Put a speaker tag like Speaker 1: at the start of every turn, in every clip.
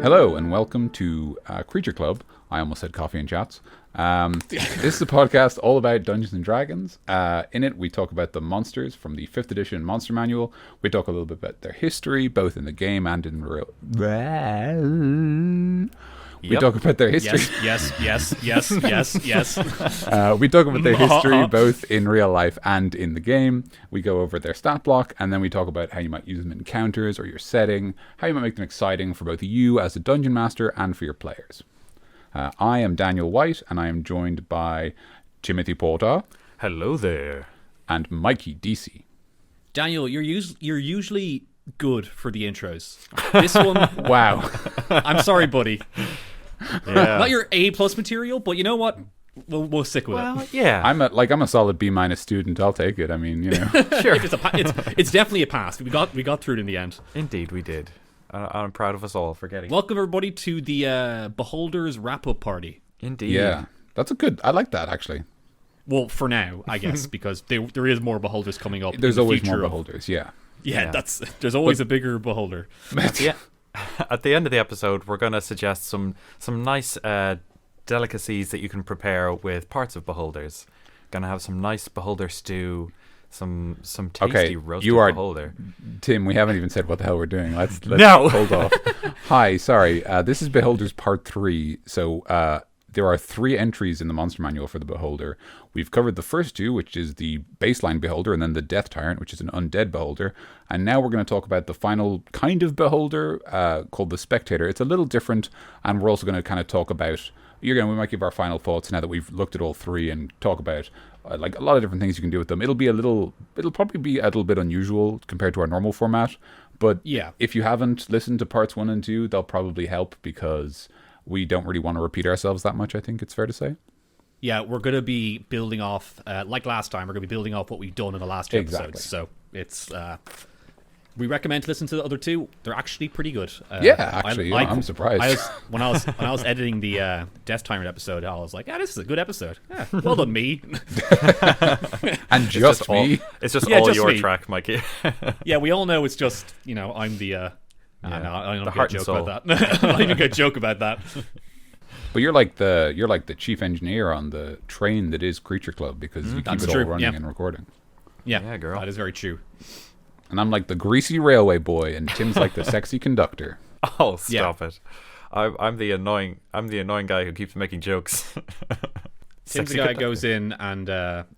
Speaker 1: Hello and welcome to Creature Club. I almost said Coffee and Chats. This is a podcast all about Dungeons and Dragons. In it, we talk about the monsters from the 5th edition Monster Manual. We talk a little bit about their history, both in the game and in real. We talk about their history.
Speaker 2: Yes.
Speaker 1: We talk about their history both in real life and in the game. We go over their stat block, and then we talk about how you might use them in encounters or your setting, how you might make them exciting for both you as a dungeon master and for your players. I am Daniel White, and I am joined by Timothy Porter.
Speaker 3: Hello there.
Speaker 1: And Mikey Deasy.
Speaker 2: Daniel, you're usually good for the intros. This one,
Speaker 1: wow.
Speaker 2: I'm sorry, buddy.
Speaker 3: Yeah.
Speaker 2: Not your A+ material, but you know what? We'll stick with it.
Speaker 3: Yeah.
Speaker 1: I'm a solid B- student. I'll take it. I mean, you know.
Speaker 2: Sure. It's definitely a pass. We got through it in the end.
Speaker 3: Indeed, we did. I'm proud of us all for getting.
Speaker 2: Welcome everybody to the Beholders wrap-up party.
Speaker 3: Indeed.
Speaker 1: Yeah, I like that actually.
Speaker 2: Well, for now, I guess, because there is more Beholders coming up.
Speaker 1: There's always more
Speaker 2: future
Speaker 1: Beholders. Yeah.
Speaker 2: There's always a bigger Beholder.
Speaker 3: Yeah. At the end of the episode, we're going to suggest some nice delicacies that you can prepare with parts of Beholders. Going to have some nice Beholder stew, some tasty roasted Beholder.
Speaker 1: Tim, we haven't even said what the hell we're doing. Let's
Speaker 3: No.
Speaker 1: hold off. Hi, sorry. This is Beholders Part 3. So there are 3 entries in the Monster Manual for the Beholder. We've covered the first 2, which is the baseline Beholder, and then the Death Tyrant, which is an undead Beholder. And now we're going to talk about the final kind of Beholder called the Spectator. It's a little different, and we're also going to kind of talk about... we might give our final thoughts now that we've looked at all 3 and talk about like a lot of different things you can do with them. It'll probably be a little bit unusual compared to our normal format. But
Speaker 2: yeah,
Speaker 1: if you haven't listened to parts 1 and 2, they'll probably help because... we don't really want to repeat ourselves that much, I think it's fair to say.
Speaker 2: Yeah, we're going to be building off, like last time, we're going to be building off what we've done in the last 2
Speaker 1: Exactly.
Speaker 2: episodes. So it's, we recommend to listen to the other 2. They're actually pretty good.
Speaker 1: I'm surprised.
Speaker 2: When I was editing the Death Tyrant episode, I was like, this is a good episode. Yeah, well done, me.
Speaker 1: And just me.
Speaker 3: It's just
Speaker 2: just
Speaker 3: your
Speaker 2: me.
Speaker 3: track, Mikey.
Speaker 2: Yeah, we all know it's just, I'm the... I don't
Speaker 3: heart and
Speaker 2: joke
Speaker 3: soul.
Speaker 2: about that. I'm not even going to joke about that.
Speaker 1: But you're like the chief engineer on the train that is Creature Club because you keep it all running and recording.
Speaker 2: Yeah,
Speaker 3: girl.
Speaker 2: That is very true.
Speaker 1: And I'm like the greasy railway boy, and Tim's like the sexy conductor.
Speaker 3: Oh, stop it! I'm the annoying guy who keeps making jokes.
Speaker 2: Tim's the guy who goes in and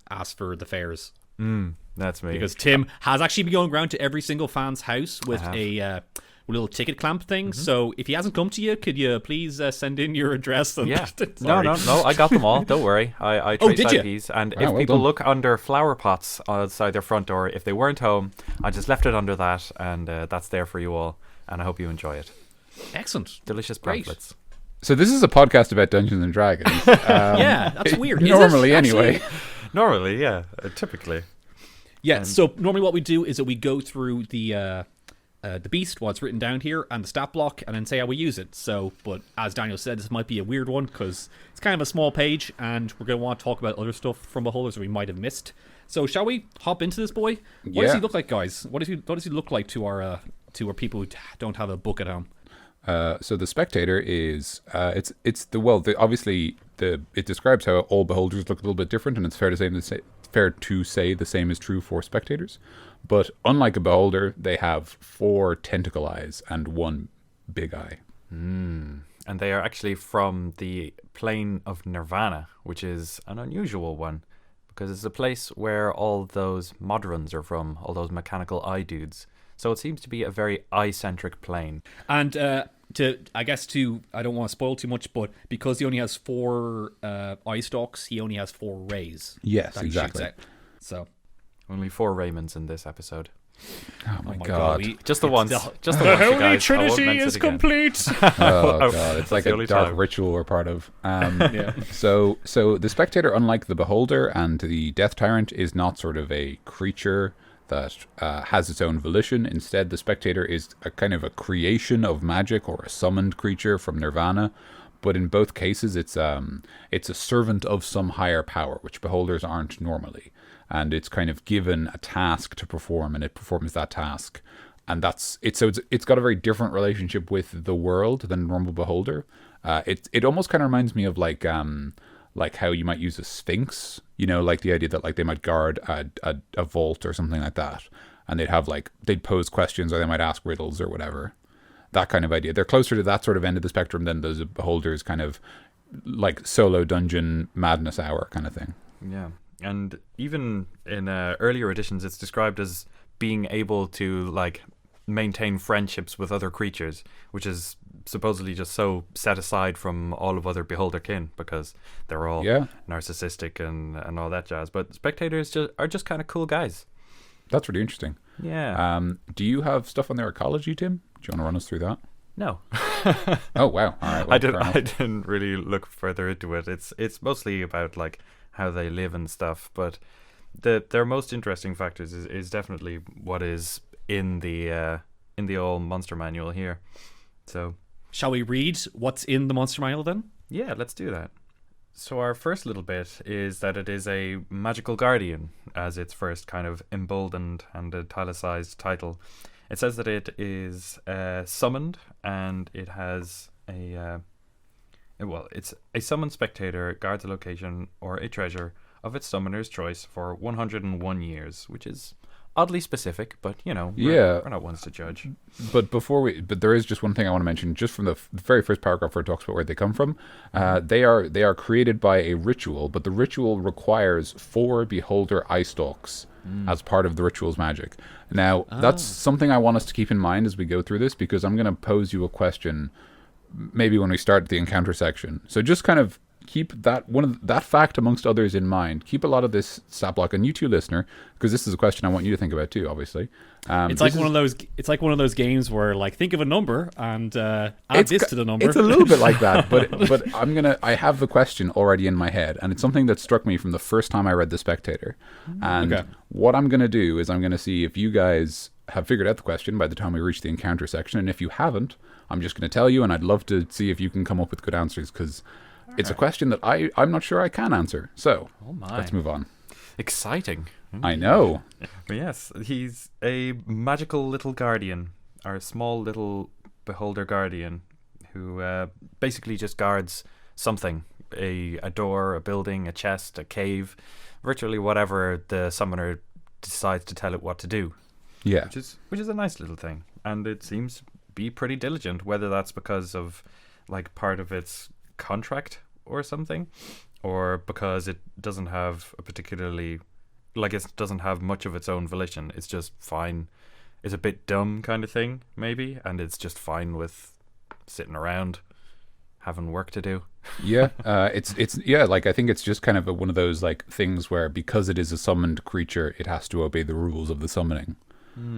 Speaker 2: asks for the fares.
Speaker 3: That's me.
Speaker 2: Because Tim has actually been going around to every single fan's house with a little ticket clamp thing. So if he hasn't come to you, could you please send in your address? And
Speaker 3: No, I got them all. Don't worry. I traced IPs. And if people look under flower pots outside their front door, if they weren't home, I just left it under that, and that's there for you all. And I hope you enjoy it.
Speaker 2: Excellent.
Speaker 3: Delicious pamphlets.
Speaker 1: So this is a podcast about Dungeons and Dragons.
Speaker 2: Yeah, that's weird.
Speaker 1: Normally, anyway.
Speaker 3: Normally, yeah. Typically.
Speaker 2: Yeah, so normally what we do is that we go through the beast, what's written down here, and the stat block, and then say how we use it. So, but as Daniel said, this might be a weird one because it's kind of a small page, and we're going to want to talk about other stuff from Beholders that we might have missed. So, shall we hop into this boy? What does he look like, guys? What does he look like to our people who don't have a book at home?
Speaker 1: So the Spectator is it describes how all Beholders look a little bit different, and it's fair to say the same is true for Spectators. But unlike a Beholder, they have 4 tentacle eyes and 1 big eye.
Speaker 3: And they are actually from the plane of Nirvana, which is an unusual one because it's a place where all those Modrons are from, all those mechanical eye dudes. So it seems to be a very eye-centric plane.
Speaker 2: And I don't want to spoil too much, but because he only has 4 eye stalks, he only has 4 rays.
Speaker 1: Yes, exactly.
Speaker 2: So
Speaker 3: only 4 Raymonds in this episode.
Speaker 1: Oh my god.
Speaker 3: Just the once. Just the
Speaker 2: The
Speaker 3: once, you
Speaker 2: Holy
Speaker 3: guys.
Speaker 2: Trinity is complete.
Speaker 1: Oh god, it's like
Speaker 3: the
Speaker 1: a
Speaker 3: only
Speaker 1: dark
Speaker 3: time.
Speaker 1: ritual we're part of. So the Spectator, unlike the Beholder and the Death Tyrant, is not sort of a creature that has its own volition. Instead, the Spectator is a kind of a creation of magic or a summoned creature from Nirvana. but in both cases, it's a servant of some higher power, which beholders aren't normally, and it's kind of given a task to perform, and it performs that task, and that's it. So it's got a very different relationship with the world than a normal beholder. It almost kind of reminds me of like how you might use a sphinx, like the idea that like they might guard a vault or something like that, and they'd pose questions, or they might ask riddles or whatever. That kind of idea. They're closer to that sort of end of the spectrum than those beholders, kind of like solo dungeon madness hour kind of thing.
Speaker 3: Yeah, and even in earlier editions, it's described as being able to like maintain friendships with other creatures, which is supposedly just so set aside from all of other beholder kin because they're all narcissistic and all that jazz. But spectators are just kind of cool guys.
Speaker 1: That's really interesting.
Speaker 3: Yeah.
Speaker 1: Do you have stuff on their ecology, Tim? Do you want to run us through that?
Speaker 3: No.
Speaker 1: Oh wow! All right. Well,
Speaker 3: I didn't really look further into it. It's mostly about like how they live and stuff. But their most interesting factors is definitely what is in the old monster manual here. So,
Speaker 2: shall we read what's in the monster manual then?
Speaker 3: Yeah, let's do that. So our first little bit is that it is a magical guardian, as its first kind of emboldened and italicized title. It says that it is summoned, and it has it's a summoned spectator guards a location or a treasure of its summoner's choice for 101 years, which is oddly specific, but we're not ones to judge.
Speaker 1: But there is just one thing I want to mention, just from the very first paragraph where it talks about where they come from. They are created by a ritual, but the ritual requires 4 beholder eye stalks as part of the ritual's magic. Now, that's something I want us to keep in mind as we go through this, because I'm going to pose you a question maybe when we start the encounter section. So just kind of keep that fact amongst others in mind. Keep a lot of this stat block, and you too, listener, because this is a question I want you to think about too. Obviously,
Speaker 2: it's like one of those games where like think of a number and add this to the number.
Speaker 1: It's a little bit like that, but I have the question already in my head, and it's something that struck me from the first time I read The Spectator. And what I'm gonna do is I'm gonna see if you guys have figured out the question by the time we reach the encounter section, and if you haven't, I'm just gonna tell you, and I'd love to see if you can come up with good answers, because it's a question that I'm not sure I can answer. So, let's move on.
Speaker 3: Exciting.
Speaker 1: I know.
Speaker 3: But yes, he's a magical little guardian, or a small little beholder guardian, who basically just guards something. A door, a building, a chest, a cave, virtually whatever the summoner decides to tell it what to do.
Speaker 1: Yeah.
Speaker 3: Which is a nice little thing. And it seems to be pretty diligent, whether that's because of like part of its contract or something, or because it doesn't have a particularly, like, it doesn't have much of its own volition. It's just fine. It's a bit dumb kind of thing, maybe, and it's just fine with sitting around having work to do.
Speaker 1: Yeah, it's like I think it's just kind of one of those like things where, because it is a summoned creature, it has to obey the rules of the summoning,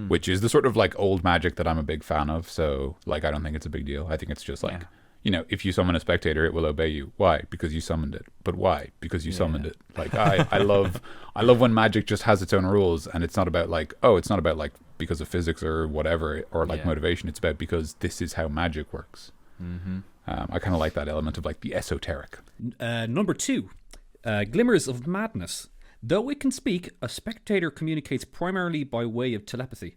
Speaker 1: which is the sort of like old magic that I'm a big fan of. So like I don't think it's a big deal. I think it's just like if you summon a spectator, it will obey you. Why? Because you summoned it. But why? Because you summoned it. Like I love when magic just has its own rules, and it's not about like because of physics or whatever, or like motivation. It's about because this is how magic works. Mm-hmm. I kind of like that element of like the esoteric.
Speaker 2: Number 2, glimmers of madness. Though it can speak, a spectator communicates primarily by way of telepathy.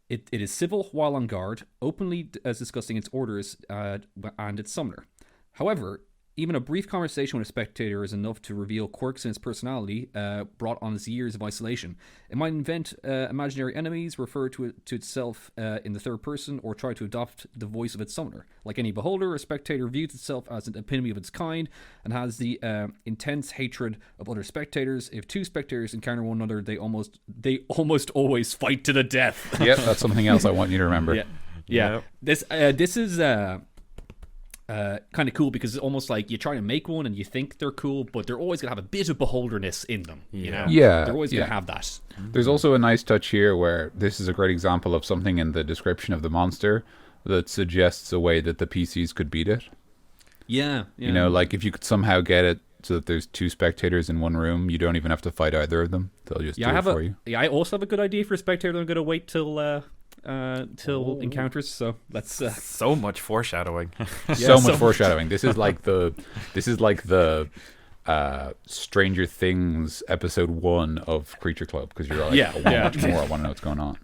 Speaker 2: It is civil while on guard, openly discussing its orders and its summoner. However, even a brief conversation with a spectator is enough to reveal quirks in its personality brought on its years of isolation. It might invent imaginary enemies, refer to itself in the third person, or try to adopt the voice of its summoner. Like any beholder, a spectator views itself as an epitome of its kind and has the intense hatred of other spectators. If 2 spectators encounter one another, they almost always fight to the death.
Speaker 1: Yep, that's something else I want you to remember.
Speaker 2: Yeah. This is kind of cool, because it's almost like you try to make one and you think they're cool, but they're always going to have a bit of beholderness in them. You know?
Speaker 1: Yeah.
Speaker 2: They're always going to have that.
Speaker 1: There's also a nice touch here where this is a great example of something in the description of the monster that suggests a way that the PCs could beat it.
Speaker 2: Yeah.
Speaker 1: You know, like if you could somehow get it so that there's 2 spectators in one room, you don't even have to fight either of them. They'll just do it for you.
Speaker 2: Yeah, I also have a good idea for a spectator. I'm going to wait till till encounters. So let's.
Speaker 3: So much foreshadowing.
Speaker 1: So much foreshadowing. This is like the Stranger Things episode 1 of Creature Club, because you're like, I want much more. I want to know what's going on.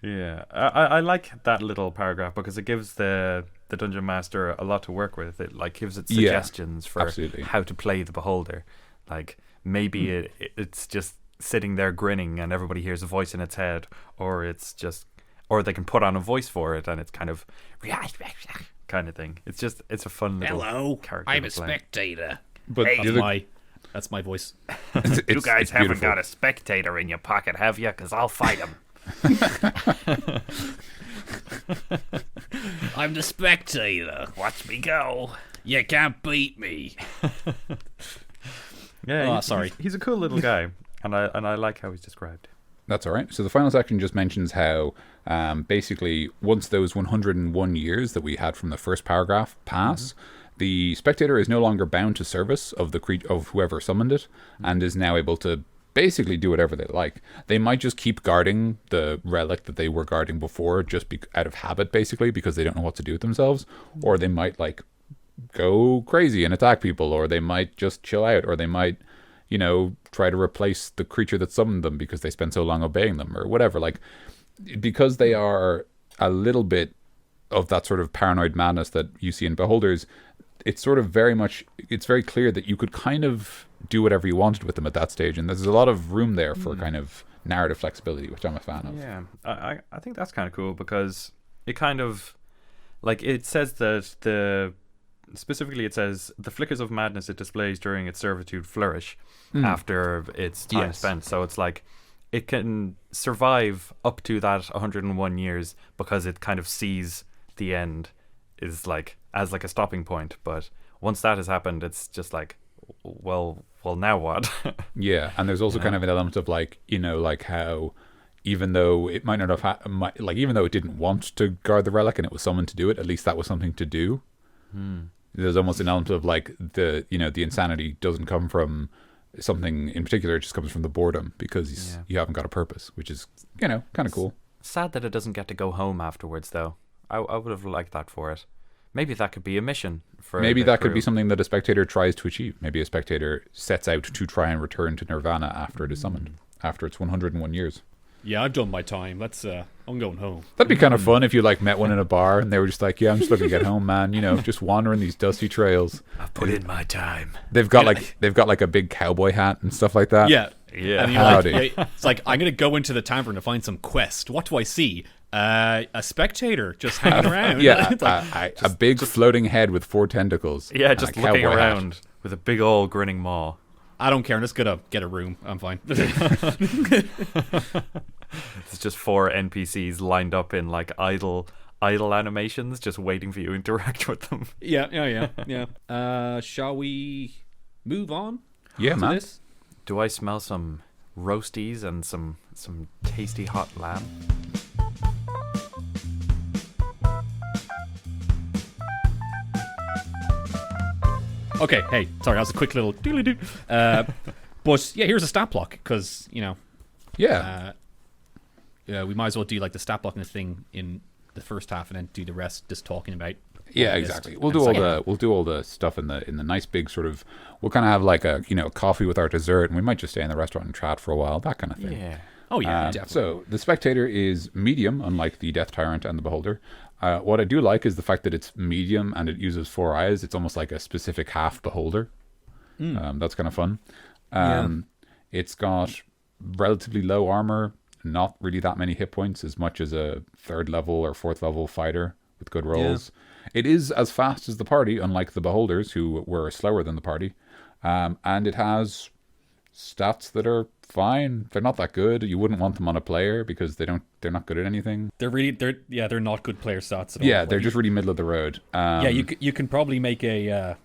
Speaker 3: Yeah, I like that little paragraph because it gives the dungeon master a lot to work with. It like gives it suggestions for how to play the beholder. Like maybe it's just sitting there grinning and everybody hears a voice in its head, or they can put on a voice for it and it's kind of thing. It's a fun little character.
Speaker 2: I'm a spectator.
Speaker 1: But
Speaker 2: that's my voice.
Speaker 3: You guys haven't got a spectator in your pocket, have you? Because I'll fight him.
Speaker 2: I'm the spectator.
Speaker 3: Watch me go.
Speaker 2: You can't beat me.
Speaker 3: Yeah.
Speaker 2: Sorry.
Speaker 3: He's a cool little guy, and I like how he's described.
Speaker 1: That's all right. So the final section just mentions how basically once those 101 years that we had from the first paragraph pass, the spectator is no longer bound to service of of whoever summoned it, and is now able to basically do whatever they like. They might just keep guarding the relic that they were guarding before, just out of habit, basically, because they don't know what to do with themselves, or they might like go crazy and attack people, or they might just chill out, or they might, try to replace the creature that summoned them because they spent so long obeying them, or whatever. Like, because they are a little bit of that sort of paranoid madness that you see in beholders, it's sort of it's very clear that you could kind of do whatever you wanted with them at that stage, and there's a lot of room there for kind of narrative flexibility, which I'm a fan of.
Speaker 3: Yeah, I think that's kind of cool because it kind of, like, it says that specifically it says the flickers of madness it displays during its servitude flourish after its time spent. So it's like it can survive up to that 101 years because it kind of sees the end is like as like a stopping point. But once that has happened, it's just like, well, now what?
Speaker 1: Yeah, and there's also kind of an element of like, like how even though it might not have even though it didn't want to guard the relic and it was summoned to do it, at least that was something to do. There's almost an element of like the insanity doesn't come from something in particular; it just comes from the boredom because you haven't got a purpose, which is kind of cool.
Speaker 3: Sad that it doesn't get to go home afterwards, though. I would have liked that for it. Maybe that could be a mission for.
Speaker 1: Maybe that could be something that a spectator tries to achieve. Maybe a spectator sets out to try and return to Nirvana after it is summoned, after its 101 years.
Speaker 2: Yeah, I've done my time. I'm going home.
Speaker 1: That'd be kind of fun if you like met one in a bar and they were just like, "Yeah, I'm just looking to get home, man. Just wandering these dusty trails."
Speaker 3: I've put in my time.
Speaker 1: They've got like a big cowboy hat and stuff like that.
Speaker 2: Yeah.
Speaker 3: Yeah.
Speaker 2: And it's like, I'm gonna go into the tavern to find some quest. What do I see? A spectator just hanging around.
Speaker 1: Yeah, a big floating head with 4 tentacles.
Speaker 3: Yeah, just looking around with a big old grinning maw.
Speaker 2: I don't care. I'm just gonna get a room. I'm fine.
Speaker 3: It's just 4 NPCs lined up in like idle animations, just waiting for you to interact with them.
Speaker 2: Yeah. Shall we move on?
Speaker 1: Yeah, man.
Speaker 2: This?
Speaker 3: Do I smell some roasties and some tasty hot lamb?
Speaker 2: Okay, hey, sorry, that was a quick little doodly-doo. But yeah, here's a stat block because we might as well do like the stat blocking thing in the first half and then do the rest just talking about.
Speaker 1: Yeah, exactly. We'll do all the stuff in the nice big sort of. We'll kind of have like a coffee with our dessert, and we might just stay in the restaurant and chat for a while, that kind of thing.
Speaker 3: Yeah.
Speaker 2: Oh yeah, definitely.
Speaker 1: So the Spectator is medium, unlike the Death Tyrant and the Beholder. What I do like is the fact that it's medium and it uses 4 eyes. It's almost like a specific half Beholder. That's kind of fun. It's got relatively low armor, not really that many hit points, as much as a 3rd level or 4th level fighter with good rolls. It is as fast as the party, unlike the Beholders, who were slower than the party. And it has stats that are fine. They're not that good. You wouldn't want them on a player because they're not good at anything.
Speaker 2: They're not good player stats at all.
Speaker 1: Yeah, they're just really middle of the road.
Speaker 2: You can probably make a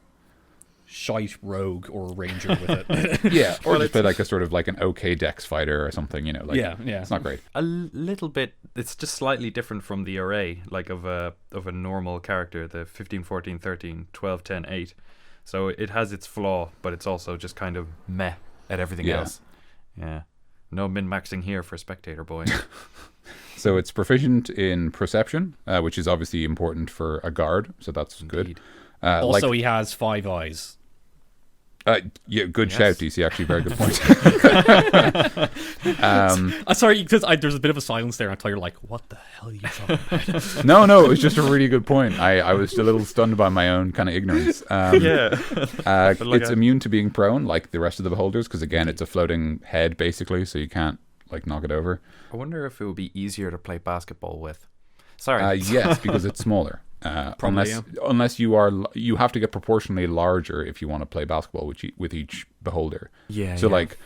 Speaker 2: shite rogue or a ranger with it.
Speaker 1: Yeah, or just play like a sort of like an okay dex fighter or something. It's not great.
Speaker 3: A little bit. It's just slightly different from the array, like of a normal character, the 15, 14, 13, 12, 10, 8. So it has its flaw, but it's also just kind of meh at everything else. Yeah. No min-maxing here for Spectator boy.
Speaker 1: So it's proficient in perception, which is obviously important for a guard, so that's
Speaker 3: Indeed.
Speaker 1: good.
Speaker 2: Also, he has 5 eyes.
Speaker 1: Yeah, good shout, DC. Actually, very good point.
Speaker 2: Sorry, because there's a bit of a silence there. And I thought you're like, "What the hell are you talking about?"
Speaker 1: No, it was just a really good point. I was a little stunned by my own kind of ignorance. It's immune to being prone, like the rest of the beholders, because again, it's a floating head basically, so you can't like knock it over.
Speaker 3: I wonder if it would be easier to play basketball with. Sorry.
Speaker 1: Yes, because it's smaller. Unless you have to get proportionally larger if you want to play basketball with each beholder.
Speaker 3: Yeah.
Speaker 1: So like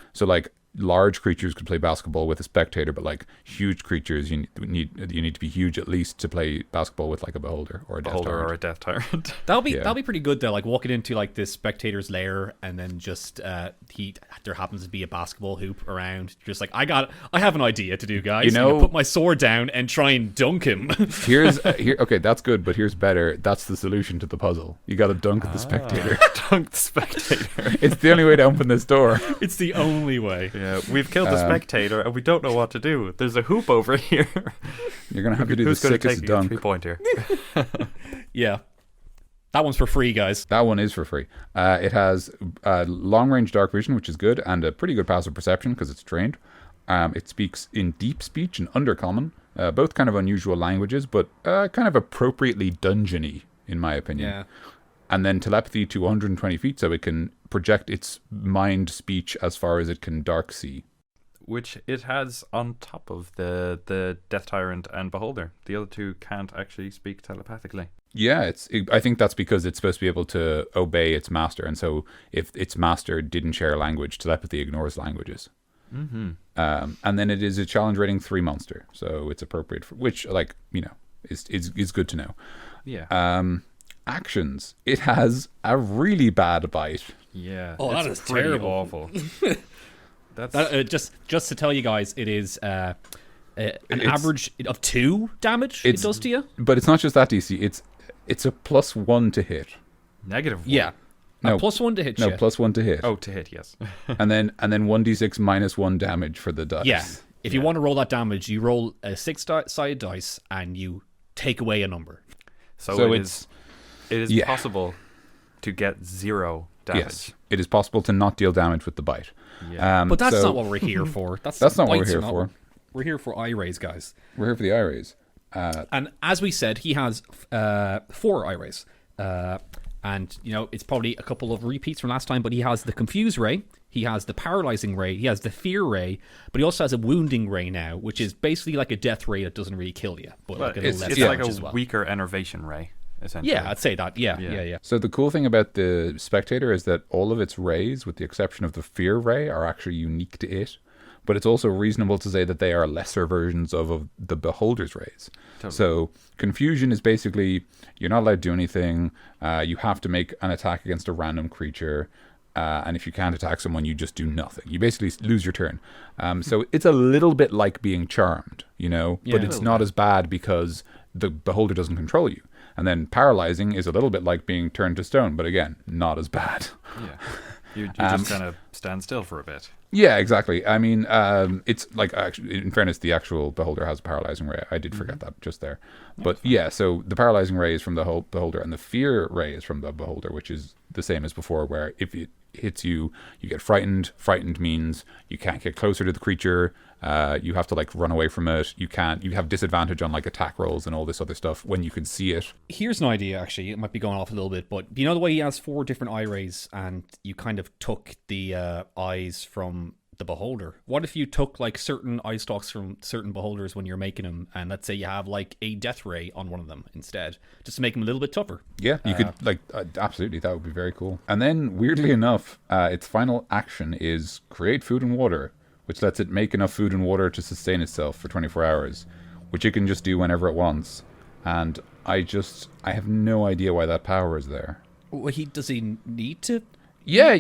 Speaker 1: large creatures could play basketball with a Spectator, but like huge creatures you need to be huge at least to play basketball with like a beholder or a
Speaker 3: Death Tyrant.
Speaker 2: That'll be pretty good though. Like walking into like this Spectator's lair and then just there happens to be a basketball hoop around. Just like I have an idea to do, guys. You put my sword down and try and dunk him.
Speaker 1: Okay, that's good, but here's better. That's the solution to the puzzle. You got to dunk the Spectator.
Speaker 3: Dunk the Spectator.
Speaker 1: It's the only way to open this door.
Speaker 2: It's the only way.
Speaker 3: Yeah, we've killed the Spectator and we don't know what to do. There's a hoop over here.
Speaker 1: You're gonna have to do the sickest dunk.
Speaker 3: 3-pointer.
Speaker 2: Yeah. That one's for free, guys.
Speaker 1: That one is for free. It has long-range dark vision, which is good, and a pretty good passive perception because it's trained. It speaks in deep speech and undercommon, both kind of unusual languages, but kind of appropriately dungeony, in my opinion.
Speaker 2: Yeah.
Speaker 1: And then telepathy to 120 feet, so it can project its mind speech as far as it can dark see.
Speaker 3: Which it has on top of the Death Tyrant and Beholder. The other two can't actually speak telepathically.
Speaker 1: Yeah, I think that's because it's supposed to be able to obey its master, and so if its master didn't share language, telepathy ignores languages.
Speaker 3: Mm-hmm.
Speaker 1: And then it is a challenge rating 3 monster, so it's appropriate for which, like, is good to know.
Speaker 3: Yeah.
Speaker 1: Actions. It has a really bad bite.
Speaker 3: Yeah.
Speaker 2: Oh, that is terrible.
Speaker 3: Awful.
Speaker 2: That's just to tell you guys, it is an average of 2 damage it does to you.
Speaker 1: But it's not just that, DC. It's a +1 to hit.
Speaker 3: -1.
Speaker 2: Yeah.
Speaker 1: No,
Speaker 2: +1 to hit.
Speaker 1: No, +1 to hit.
Speaker 3: Oh, to hit, yes.
Speaker 1: and then 1d6 -1 damage for the dice.
Speaker 2: Yeah. If you want to roll that damage, you roll a 6-sided dice and you take away a number.
Speaker 3: So it is possible to get 0 damage.
Speaker 1: Yes, it is possible to not deal damage with the bite.
Speaker 2: Yeah. But that's not what we're here for. That's
Speaker 1: not what we're here for.
Speaker 2: We're here for eye rays, guys.
Speaker 1: We're here for the eye rays.
Speaker 2: And as we said, he has 4 eye rays. And, it's probably a couple of repeats from last time, but he has the Confuse Ray, he has the Paralyzing Ray, he has the Fear Ray, but he also has a Wounding Ray now, which is basically like a Death Ray that doesn't really kill you. But
Speaker 3: it's like a weaker Enervation Ray, essentially.
Speaker 2: Yeah, I'd say that. Yeah.
Speaker 1: So the cool thing about the Spectator is that all of its rays, with the exception of the Fear Ray, are actually unique to it. But it's also reasonable to say that they are lesser versions of the Beholder's rays. Totally. So Confusion is basically, you're not allowed to do anything. You have to make an attack against a random creature. And if you can't attack someone, you just do nothing. You basically lose your turn. So it's a little bit like being charmed, but it's not as bad because the Beholder doesn't control you. And then Paralyzing is a little bit like being turned to stone, but again, not as bad.
Speaker 3: Yeah. You just kind of stand still for a bit.
Speaker 1: Yeah, exactly. I mean, it's like, actually, in fairness, the actual Beholder has a Paralyzing Ray. I did forget that just there. But yeah, so the Paralyzing Ray is from the whole Beholder, and the Fear Ray is from the Beholder, which is the same as before, where if it hits you, you get frightened. Frightened means you can't get closer to the creature. You have to run away from it. You have disadvantage on attack rolls and all this other stuff when you can see it.
Speaker 2: Here's an idea, actually. It might be going off a little bit, but you know the way he has 4 different eye rays and you kind of took the eyes from the Beholder? What if you took certain eye stalks from certain Beholders when you're making them, and let's say you have a Death Ray on one of them instead, just to make them a little bit tougher?
Speaker 1: Yeah, you could absolutely. That would be very cool. And then, weirdly enough, its final action is create food and water, which lets it make enough food and water to sustain itself for 24 hours, which it can just do whenever it wants. And I have no idea why that power is there.
Speaker 2: Well, does he need to
Speaker 1: Yeah,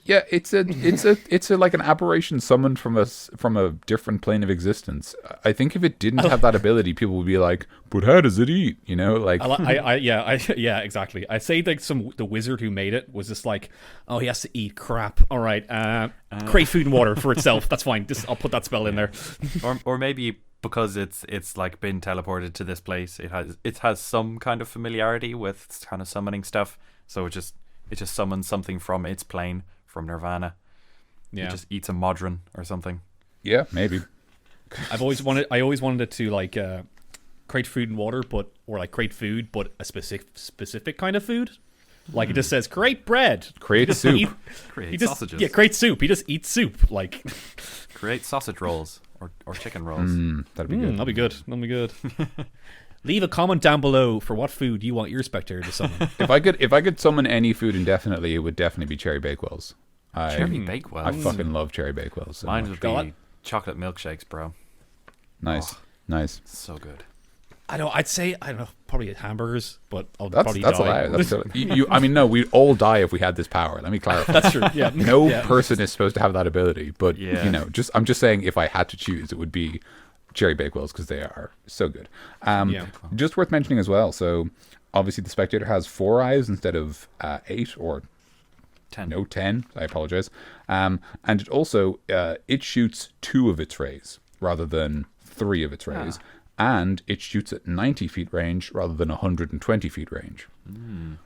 Speaker 1: yeah. It's like an aberration summoned from a different plane of existence. I think if it didn't have that ability, people would be like, "But how does it eat?" You know, like.
Speaker 2: Yeah, exactly. I say like the wizard who made it was just like, oh, he has to eat crap. All right, create food and water for itself. That's fine. I'll put that spell in there.
Speaker 3: Or maybe because it's like been teleported to this place, it has some kind of familiarity with kind of summoning stuff. So it just summons something from its plane, from Nirvana.
Speaker 2: Yeah,
Speaker 3: it just eats a Modron or something.
Speaker 1: Yeah, maybe.
Speaker 2: I always wanted it to like create food and water, or like create food, but a specific kind of food. Like it just says create bread,
Speaker 1: create soup,
Speaker 3: create sausages.
Speaker 2: Yeah, create soup. He just eats soup. Like
Speaker 3: create sausage rolls or chicken rolls.
Speaker 1: That'd be good.
Speaker 2: That'd be good. Leave a comment down below for what food you want your Spectator to summon.
Speaker 1: If I could summon any food indefinitely, it would definitely be cherry bakewells.
Speaker 3: Cherry bakewells.
Speaker 1: I fucking love cherry bakewells. So
Speaker 3: Mine
Speaker 1: much.
Speaker 3: would be chocolate milkshakes, bro.
Speaker 1: Nice.
Speaker 3: So good.
Speaker 2: I don't know, probably hamburgers, but I'll
Speaker 1: That's
Speaker 2: probably
Speaker 1: allowed.
Speaker 2: die.
Speaker 1: That's I mean, no, we'd all die if we had this power. Let me clarify.
Speaker 2: That's true. Yeah.
Speaker 1: No
Speaker 2: Yeah.
Speaker 1: person is supposed to have that ability, but
Speaker 3: Yeah.
Speaker 1: you know, I'm just saying, if I had to choose, it would be cherry bakewells because they are so good. Just worth mentioning as well. So obviously, the Spectator has 4 eyes instead of 8 or
Speaker 3: 10.
Speaker 1: No, 10. I apologize. And it also it shoots 2 of its rays rather than 3 of its rays. And it shoots at 90 feet range rather than 120 feet range,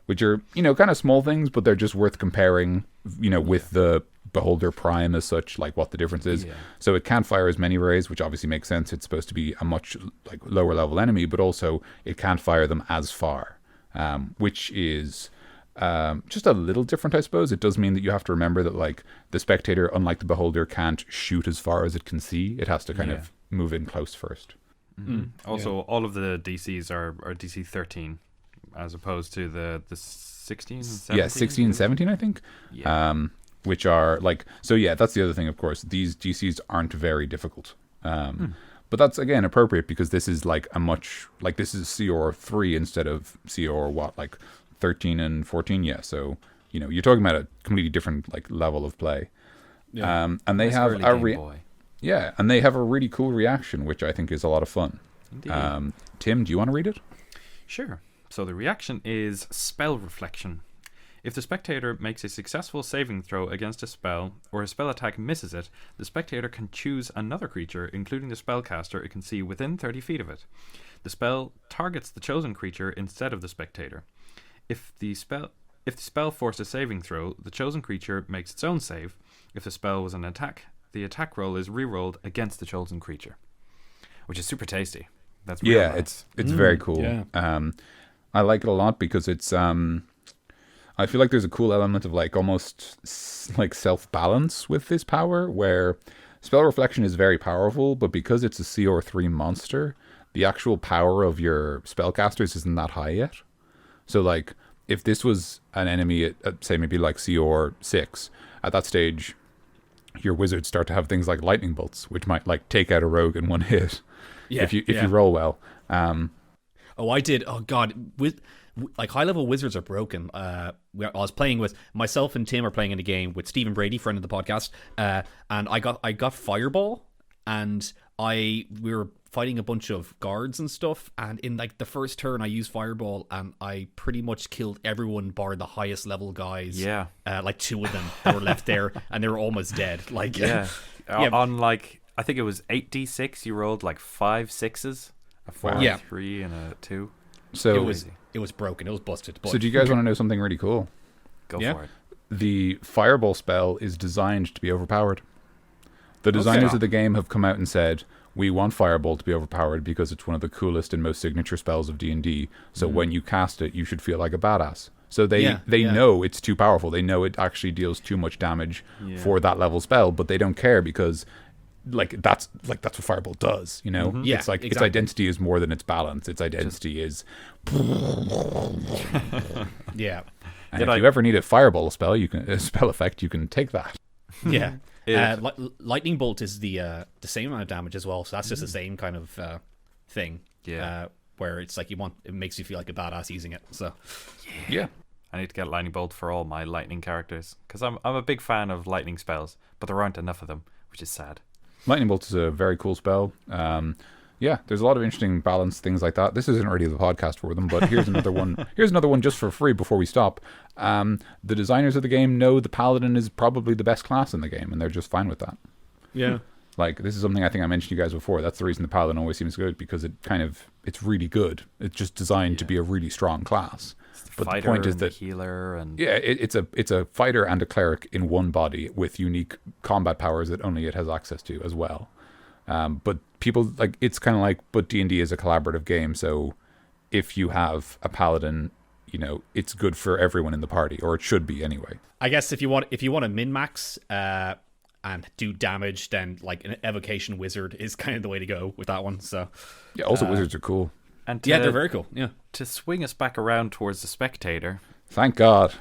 Speaker 1: which are, kind of small things, but they're just worth comparing, with the Beholder Prime as such, like what the difference is. Yeah. So it can't fire as many rays, which obviously makes sense. It's supposed to be a much lower level enemy, but also it can't fire them as far, which is just a little different, I suppose. It does mean that you have to remember that the Spectator, unlike the Beholder, can't shoot as far as it can see. It has to kind of move in close first.
Speaker 3: Also, all of the DCs are DC 13 as opposed to the 16, 17?
Speaker 1: Yeah, 16 and 17, I think. Yeah. Which are that's the other thing, of course. These DCs aren't very difficult. But that's, again, appropriate because this is this is CR 3 instead of CR 13 and 14. Yeah, so, you're talking about a completely different level of play. Yeah. And they have and they have a really cool reaction, which I think is a lot of fun. Tim, do you want to read it?
Speaker 3: Sure. So the reaction is Spell Reflection. If the Spectator makes a successful saving throw against a spell, or a spell attack misses it, the Spectator can choose another creature, including the spellcaster it can see within 30 feet of it. The spell targets the chosen creature instead of the Spectator. If the spell forced a saving throw, the chosen creature makes its own save. If the spell was an attack, the attack roll is re-rolled against the chosen creature, which is super tasty. That's real nice.
Speaker 1: It's very cool. Yeah. I like it a lot because it's I feel like there's a cool element of almost self-balance with this power, where Spell Reflection is very powerful, but because it's a CR3 monster, the actual power of your spellcasters isn't that high yet. So if this was an enemy at say maybe CR6, at that stage your wizards start to have things like lightning bolts, which might take out a rogue in one hit. Yeah, if you roll well.
Speaker 2: I did. Oh god, high level wizards are broken. I was playing with myself and Tim are playing in a game with Stephen Brady, friend of the podcast, and I got Fireball, and we were fighting a bunch of guards and stuff, and in the first turn I used Fireball and I pretty much killed everyone bar the highest level guys. Yeah. 2 of them that were left there and they were almost dead.
Speaker 3: On I think it was 8d6, you rolled 5 6s, a 4, a 3, and a 2.
Speaker 2: So it was broken. It was busted.
Speaker 1: So do you guys want to know something really cool?
Speaker 3: Go for it.
Speaker 1: The Fireball spell is designed to be overpowered. The designers of the game have come out and said, we want Fireball to be overpowered because it's one of the coolest and most signature spells of D&D. So when you cast it, you should feel like a badass. So they know it's too powerful. They know it actually deals too much damage for that level spell, but they don't care because that's what Fireball does, Yeah, it's exactly. Its identity is more than its balance. Its identity is
Speaker 2: yeah.
Speaker 1: And if you ever need a Fireball spell, a spell effect, you can take that.
Speaker 2: Yeah. Lightning bolt is the same amount of damage as well, so that's just the same kind of thing. Yeah. Where it's it makes you feel like a badass using it. So
Speaker 1: yeah.
Speaker 3: I need to get lightning bolt for all my lightning characters because I'm a big fan of lightning spells, but there aren't enough of them, which is sad.
Speaker 1: Lightning bolt is a very cool spell. Yeah, there's a lot of interesting balance things like that. This isn't really the podcast for them, but here's another one. Here's another one just for free before we stop. The designers of the game know the paladin is probably the best class in the game, and they're just fine with that.
Speaker 2: Yeah.
Speaker 1: Like, this is something I think I mentioned to you guys before. That's the reason the paladin always seems good, because it's really good. It's just designed to be a really strong class.
Speaker 3: But the point is that healer and
Speaker 1: it's a fighter and a cleric in one body with unique combat powers that only it has access to as well. But people it's kind of like, but D&D is a collaborative game, so if you have a paladin, it's good for everyone in the party, or it should be anyway.
Speaker 2: I guess if you want to min-max and do damage, then like an evocation wizard is kind of the way to go with that one. So
Speaker 1: yeah, also wizards are cool.
Speaker 3: And
Speaker 2: they're very cool. Yeah.
Speaker 3: To swing us back around towards the Spectator.
Speaker 1: Thank God.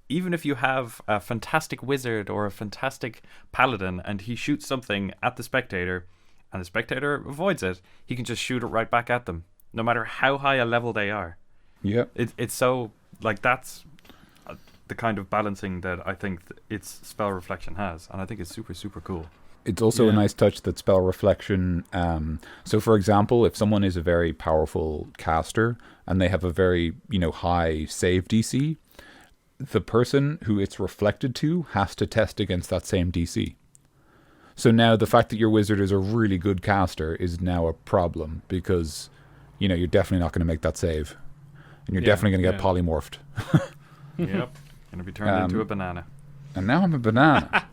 Speaker 3: Even if you have a fantastic wizard or a fantastic paladin and he shoots something at the Spectator and the Spectator avoids it, he can just shoot it right back at them, no matter how high a level they are.
Speaker 1: Yeah.
Speaker 3: It's so, that's the kind of balancing that I think its spell reflection has, and I think it's super, super cool.
Speaker 1: It's also a nice touch that spell reflection. So, for example, if someone is a very powerful caster and they have a very, high save DC, the person who it's reflected to has to test against that same DC. So now the fact that your wizard is a really good caster is now a problem because, you're definitely not going to make that save. And you're definitely going to get polymorphed.
Speaker 3: Yep. Going to be turned into a banana.
Speaker 1: And now I'm a banana.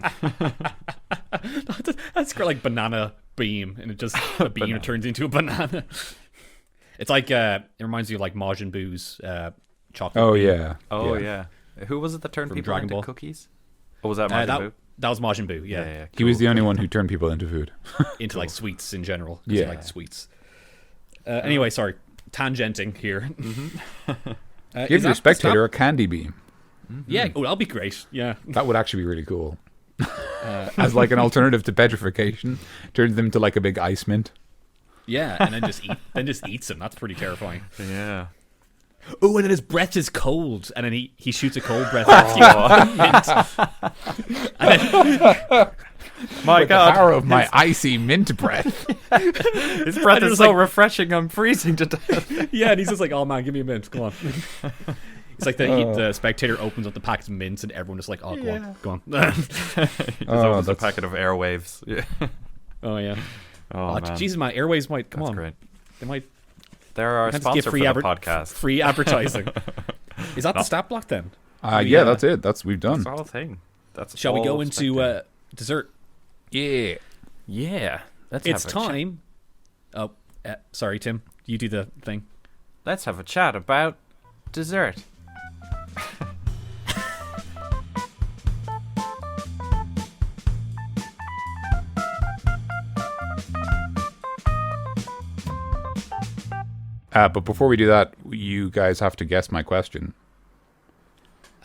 Speaker 2: That's like banana beam, and it just a beam turns into a banana. It's like it reminds you of like Majin Buu's chocolate.
Speaker 1: Oh
Speaker 2: beam.
Speaker 1: yeah.
Speaker 3: Oh yeah. Who was it that turned
Speaker 2: From
Speaker 3: people
Speaker 2: Dragon
Speaker 3: into
Speaker 2: Ball.
Speaker 3: Cookies? Or was that Majin Buu?
Speaker 2: That was Majin Buu. Yeah.
Speaker 3: Cool.
Speaker 1: He was the only one who turned people into food.
Speaker 2: Into like sweets in general.
Speaker 1: Yeah.
Speaker 2: He liked sweets. Anyway, sorry, tangenting here.
Speaker 1: Give your Spectator a candy beam.
Speaker 2: Mm-hmm. Yeah, that'll be great. Yeah,
Speaker 1: that would actually be really cool. As like an alternative to petrification, turns them to like a big ice mint.
Speaker 2: Yeah, and then just eats them. That's pretty terrifying.
Speaker 3: Yeah.
Speaker 2: Oh, and then his breath is cold, and then he shoots a cold breath at you. And then,
Speaker 3: my God,
Speaker 1: the power of my icy mint breath.
Speaker 3: His breath is so refreshing. I'm freezing to death.
Speaker 2: Yeah, and he's just like, "Oh man, give me a mint. Come on." It's like the Spectator opens up the packets of mints, and everyone just like, "Oh, go on."
Speaker 3: He opens a packet of airwaves. Yeah.
Speaker 2: Oh yeah.
Speaker 3: Oh man.
Speaker 2: Jesus, my airwaves might come
Speaker 3: That's
Speaker 2: on.
Speaker 3: Great.
Speaker 2: They might.
Speaker 3: They're our sponsor for the podcast.
Speaker 2: Free advertising. Is that the stat block then?
Speaker 1: Yeah, that's it. We've done.
Speaker 3: That's the whole thing.
Speaker 2: Shall we go into dessert?
Speaker 1: Yeah.
Speaker 3: Yeah.
Speaker 2: It's time. Oh, sorry, Tim. You do the thing.
Speaker 3: Let's have a chat about dessert.
Speaker 1: But before we do that, you guys have to guess my question.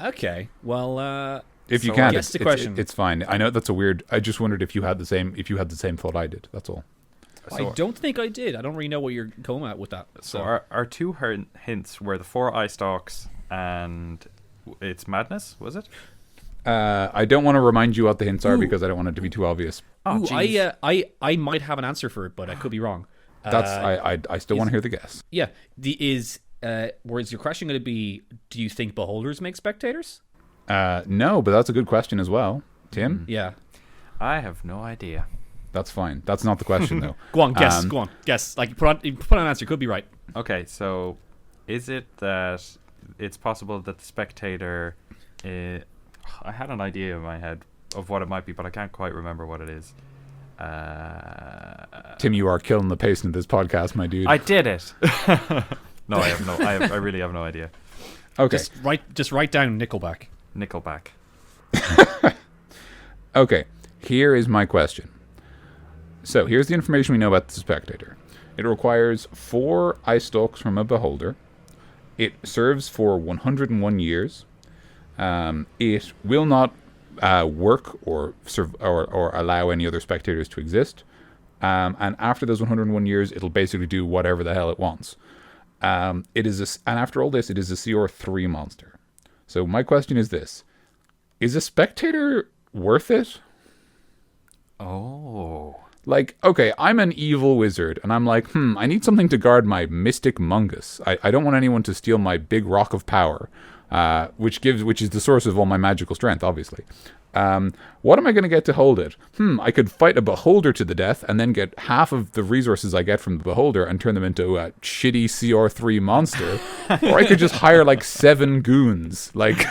Speaker 2: Okay. Well,
Speaker 1: if you can,
Speaker 2: guess the question.
Speaker 1: It's fine. I know that's a weird. I just wondered if you had the same thought I did. That's all.
Speaker 2: So, I don't think I did. I don't really know what you're going at with that.
Speaker 3: So our two hints were the 4 eye stalks and it's madness, was it?
Speaker 1: I don't want to remind you what the hints are because I don't want it to be too obvious.
Speaker 2: Oh, I might have an answer for it, but I could be wrong.
Speaker 1: I still want to hear the guess.
Speaker 2: Yeah. Whereas your question going to be, do you think beholders make spectators?
Speaker 1: No, but that's a good question as well. Tim?
Speaker 2: Yeah.
Speaker 3: I have no idea.
Speaker 1: That's fine. That's not the question though.
Speaker 2: Go on, guess. Go on, guess. Like put on an answer. Could be right.
Speaker 3: Okay, so is it that it's possible that the Spectator? I had an idea in my head of what it might be, but I can't quite remember what it is.
Speaker 1: Tim, you are killing the pace in this podcast, my dude.
Speaker 3: I did it. No, I have no. I really have no idea.
Speaker 1: Okay,
Speaker 2: just write down Nickelback.
Speaker 3: Nickelback.
Speaker 1: Okay, here is my question. So here's the information we know about the Spectator. It requires 4 eye stalks from a beholder. It serves for 101 years. It will not work or allow any other spectators to exist. And after those 101 years, it'll basically do whatever the hell it wants. It is and after all this, it is a CR3 monster. So my question is this: is a Spectator worth it?
Speaker 3: Oh.
Speaker 1: Like, okay, I'm an evil wizard, and I'm like, I need something to guard my mystic mungus. I don't want anyone to steal my big rock of power, which is the source of all my magical strength, obviously. What am I going to get to hold it? I could fight a beholder to the death, and then get half of the resources I get from the beholder and turn them into a shitty CR3 monster. Or I could just hire like 7 goons, like...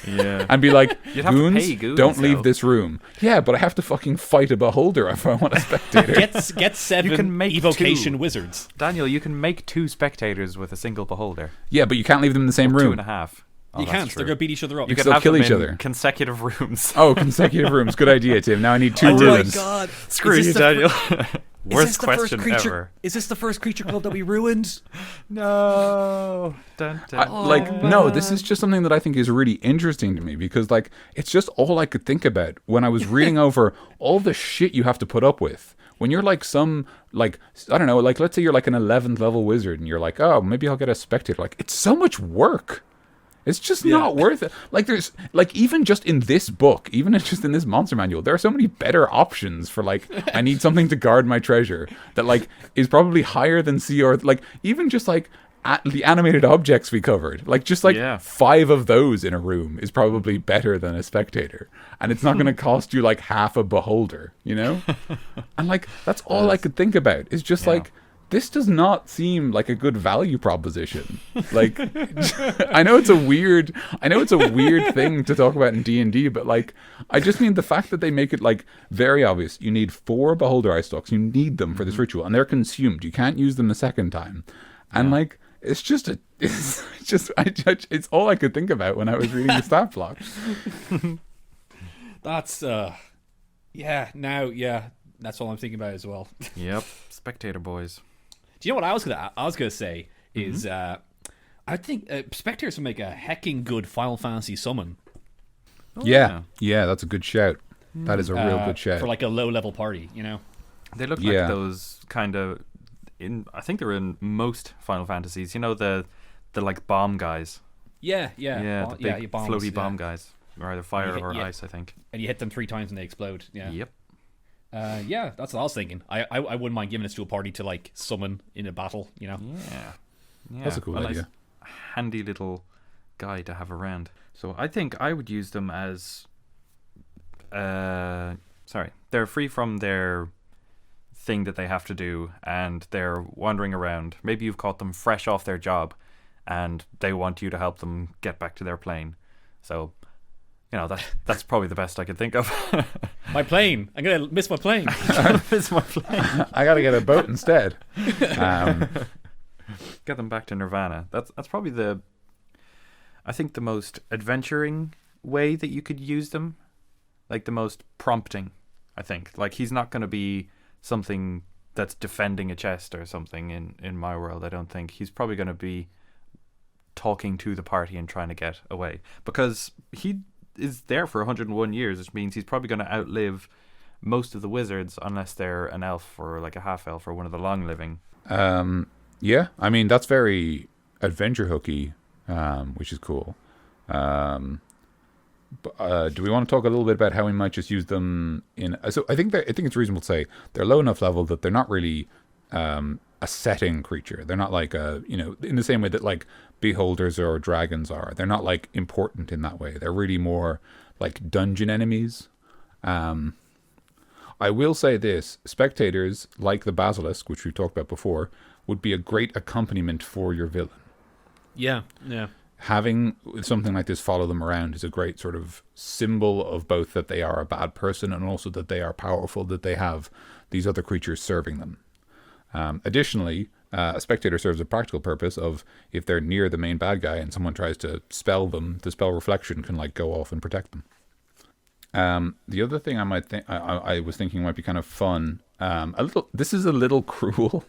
Speaker 3: Yeah.
Speaker 1: And be like,
Speaker 3: You'd have to pay
Speaker 1: goons, don't leave this room. Yeah, but I have to fucking fight a beholder if I want a Spectator.
Speaker 2: Get 7
Speaker 3: You can make
Speaker 2: evocation
Speaker 3: 2.
Speaker 2: wizards.
Speaker 3: Daniel, you can make 2 spectators with a single beholder.
Speaker 1: Yeah, but you can't leave them in the same room.
Speaker 3: 2.5. Oh,
Speaker 2: You
Speaker 3: that's
Speaker 2: can't.
Speaker 3: true.
Speaker 2: They're going to beat each other up.
Speaker 3: You can
Speaker 1: still
Speaker 3: have
Speaker 1: kill
Speaker 3: them
Speaker 1: each
Speaker 3: in
Speaker 1: other.
Speaker 3: consecutive rooms.
Speaker 1: Oh, consecutive rooms. Good idea, Tim. Now I need 2
Speaker 2: Oh
Speaker 1: rooms.
Speaker 2: my god.
Speaker 3: Screw you, Daniel. Worst
Speaker 2: question
Speaker 3: question ever.
Speaker 2: Is this the first creature club that we ruined?
Speaker 3: No. Dun, dun.
Speaker 1: No, this is just something that I think is really interesting to me because, like, it's just all I could think about when I was reading over all the shit you have to put up with. When you're like I don't know, like, let's say you're like an 11th level wizard and you're like, oh, maybe I'll get a Spectator. Like, it's so much work. It's just not worth it. Like, there's, like, even just in this book, even just in this monster manual, there are so many better options for, like, I need something to guard my treasure that, like, is probably higher than CR. Like, even just, like, the animated objects we covered, like, just, like, 5 of those in a room is probably better than a Spectator. And it's not going to cost you, like, half a beholder, you know? And, like, that's all I could think about. Is just, like, this does not seem like a good value proposition. Like, I know it's a weird thing to talk about in D&D, but, like, I just mean the fact that they make it, like, very obvious. You need 4 beholder eye stalks. You need them for this ritual, and they're consumed. You can't use them a second time. And like, it's all I could think about when I was reading the stat block.
Speaker 2: That's that's all I'm thinking about as well.
Speaker 3: Yep, Spectator boys.
Speaker 2: Do you know what I was gonna say is I think Spectators would make a hecking good Final Fantasy summon.
Speaker 1: Yeah, that's a good shout. That is a real good shout
Speaker 2: for like a low level party, you know.
Speaker 3: They look like those kind of I think they're in most Final Fantasies. You know the like bomb guys.
Speaker 2: Yeah,
Speaker 3: the big
Speaker 2: bombs,
Speaker 3: floaty bomb guys, or either fire or ice, I think.
Speaker 2: And you hit them 3 times and they explode. Yeah.
Speaker 3: Yep.
Speaker 2: That's what I was thinking. I wouldn't mind giving this to a party to like summon in a battle, you know.
Speaker 3: Yeah.
Speaker 1: That's a cool idea.
Speaker 3: Nice, handy little guy to have around. So I think I would use them as they're free from their thing that they have to do and they're wandering around. Maybe you've caught them fresh off their job and they want you to help them get back to their plane. So, you know, that's probably the best I could think of.
Speaker 2: My plane. I'm going to miss my plane.
Speaker 3: Miss my plane.
Speaker 1: I got to get a boat instead.
Speaker 3: Get them back to Nirvana. That's probably I think the most adventuring way that you could use them. Like the most prompting, I think. Like he's not going to be something that's defending a chest or something in my world, I don't think. He's probably going to be talking to the party and trying to get away. Because he is there for 101 years, which means he's probably going to outlive most of the wizards unless they're an elf or like a half-elf or one of the long-living.
Speaker 1: Yeah, I mean, that's very adventure hooky, which is cool. Do we want to talk a little bit about how we might just use them in? So I think it's reasonable to say they're low enough level that they're not really a setting creature. They're not like in the same way that like beholders or dragons are. They're not like important in that way. They're really more like dungeon enemies. I will say this: spectators, like the basilisk, which we've talked about before, would be a great accompaniment for your villain.
Speaker 2: Yeah.
Speaker 1: Having something like this follow them around is a great sort of symbol of both that they are a bad person and also that they are powerful, that they have these other creatures serving them. Additionally, a spectator serves a practical purpose of if they're near the main bad guy and someone tries to spell them, the spell reflection can like go off and protect them. The other thing I was thinking might be kind of fun. This is a little cruel.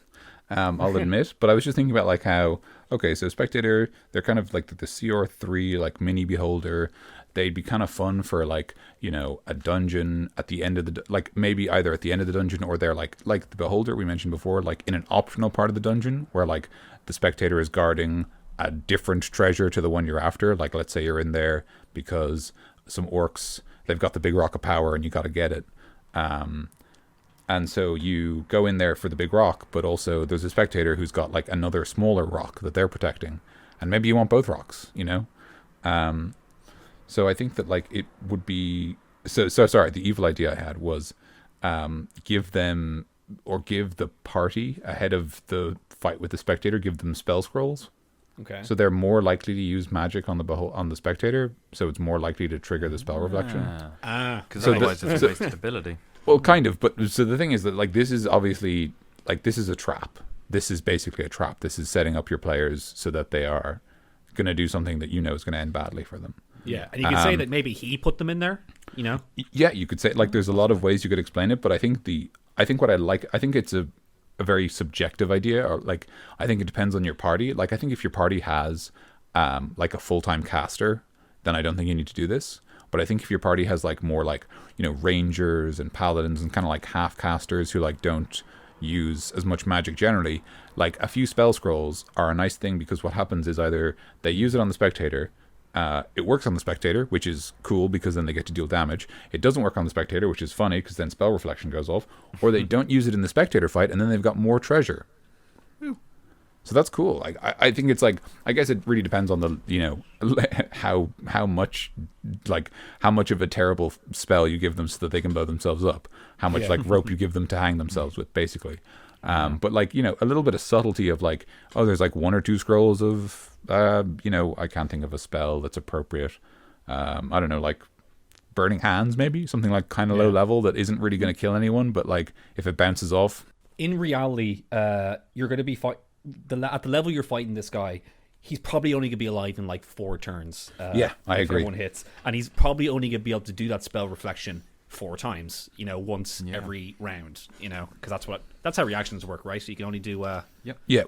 Speaker 1: I'll admit, but I was just thinking about like how, okay, so Spectator, they're kind of like the CR3 like mini beholder. they'd be kind of fun for like, you know, a dungeon at the end of the like maybe either at the end of the dungeon or they're like the beholder we mentioned before, like in an optional part of the dungeon where like the spectator is guarding a different treasure to the one you're after. Like let's say you're in there because some orcs, they've got the big rock of power and you got to get it. And so you go in there for the big rock, but also there's a spectator who's got like another smaller rock that they're protecting. And maybe you want both rocks, you know? So I think that like it would be... So sorry, the evil idea I had was give them, or give the party ahead of the fight with the spectator, give them spell scrolls.
Speaker 2: Okay.
Speaker 1: So they're more likely to use magic on the spectator, so it's more likely to trigger the spell reflection.
Speaker 3: Because
Speaker 1: So
Speaker 3: otherwise it's wasted ability.
Speaker 1: Well, kind of, but so the thing is that like this is obviously like this is a trap. This is basically a trap. This is setting up your players so that they are going to do something that you know is going to end badly for them.
Speaker 2: Yeah, and you can say that maybe he put them in there, you know?
Speaker 1: Yeah, you could say like there's a lot of ways you could explain it, but I think what I like, I think it's a very subjective idea, or like I think it depends on your party. Like I think if your party has like a full-time caster, then I don't think you need to do this. But I think if your party has like more like, you know, rangers and paladins and kind of like half casters who like don't use as much magic generally, like a few spell scrolls are a nice thing, because what happens is either they use it on the spectator, it works on the spectator, which is cool because then they get to deal damage. It doesn't work on the spectator, which is funny because then spell reflection goes off, or they don't use it in the spectator fight and then they've got more treasure. So that's cool. Like I think it's like, I guess it really depends on the, you know, how much of a terrible spell you give them so that they can blow themselves up. How much like rope you give them to hang themselves with, basically. But like, you know, a little bit of subtlety of like, oh, there's like 1 or 2 scrolls of, you know, I can't think of a spell that's appropriate. I don't know, like burning hands, maybe something like kind of low level that isn't really going to kill anyone, but like if it bounces off.
Speaker 2: In reality, you're going to be at the level you're fighting this guy, he's probably only going to be alive in like 4 turns.
Speaker 1: I agree.
Speaker 2: Everyone hits, and he's probably only going to be able to do that spell reflection 4 times. You know, once every round. You know, because that's how reactions work, right? So you can only do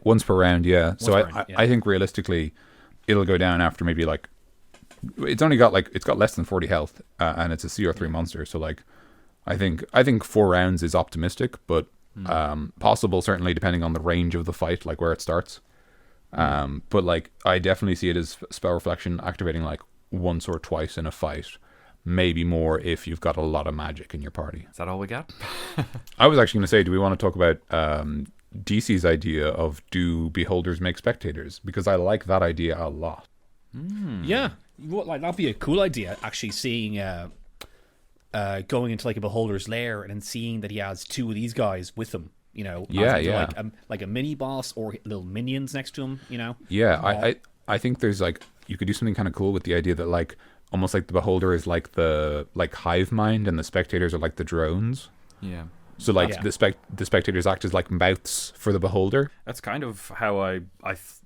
Speaker 1: once per round. Yeah. So
Speaker 2: round,
Speaker 1: I think realistically, it'll go down after maybe like it's got less than 40 health, and it's a CR3 monster. So like, I think 4 rounds is optimistic, but. Possible, certainly, depending on the range of the fight, like where it starts. But like I definitely see it as spell reflection activating like once or twice in a fight, maybe more if you've got a lot of magic in your party.
Speaker 3: Is that all we got?
Speaker 1: I was actually going to say, do we want to talk about DC's idea of do beholders make spectators? Because I like that idea a lot.
Speaker 2: Yeah, like that'd be a cool idea. Actually, seeing going into like a beholder's lair and then seeing that he has 2 of these guys with him, you know, like a mini boss or little minions next to him, you know.
Speaker 1: I think there's like, you could do something kind of cool with the idea that like almost like the beholder is like the like hive mind and the spectators are like the drones. So like the spectators act as like mouths for the beholder.
Speaker 3: That's kind of how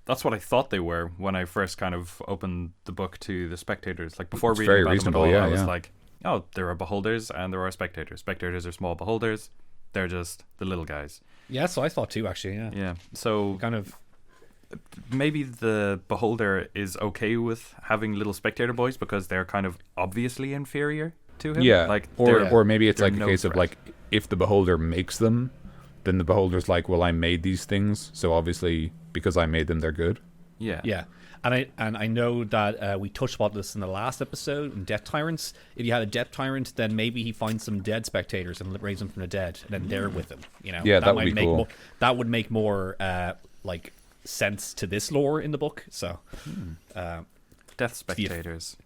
Speaker 3: that's what I thought they were when I first kind of opened the book to the spectators. Like before reading
Speaker 1: very
Speaker 3: about
Speaker 1: reasonable,
Speaker 3: them at all,
Speaker 1: yeah,
Speaker 3: I was
Speaker 1: yeah.
Speaker 3: like, oh, there are beholders and there are spectators. Spectators are small beholders. They're just the little guys.
Speaker 2: Yeah, so I thought too, actually.
Speaker 3: Yeah. So
Speaker 2: kind of
Speaker 3: maybe the beholder is okay with having little spectator boys because they're kind of obviously inferior to him.
Speaker 1: Yeah,
Speaker 3: like
Speaker 1: or maybe it's like a
Speaker 3: no
Speaker 1: case of
Speaker 3: threat.
Speaker 1: like if the beholder makes them, then the beholder's like, well, I made these things, so obviously because I made them, they're good.
Speaker 2: Yeah. And I know that we touched about this in the last episode in Death Tyrants. If you had a Death Tyrant, then maybe he finds some dead spectators and raise them from the dead, and then they're with him. You know,
Speaker 1: Yeah, that would be
Speaker 2: make
Speaker 1: cool.
Speaker 2: that would make more like sense to this lore in the book. So,
Speaker 3: Death spectators.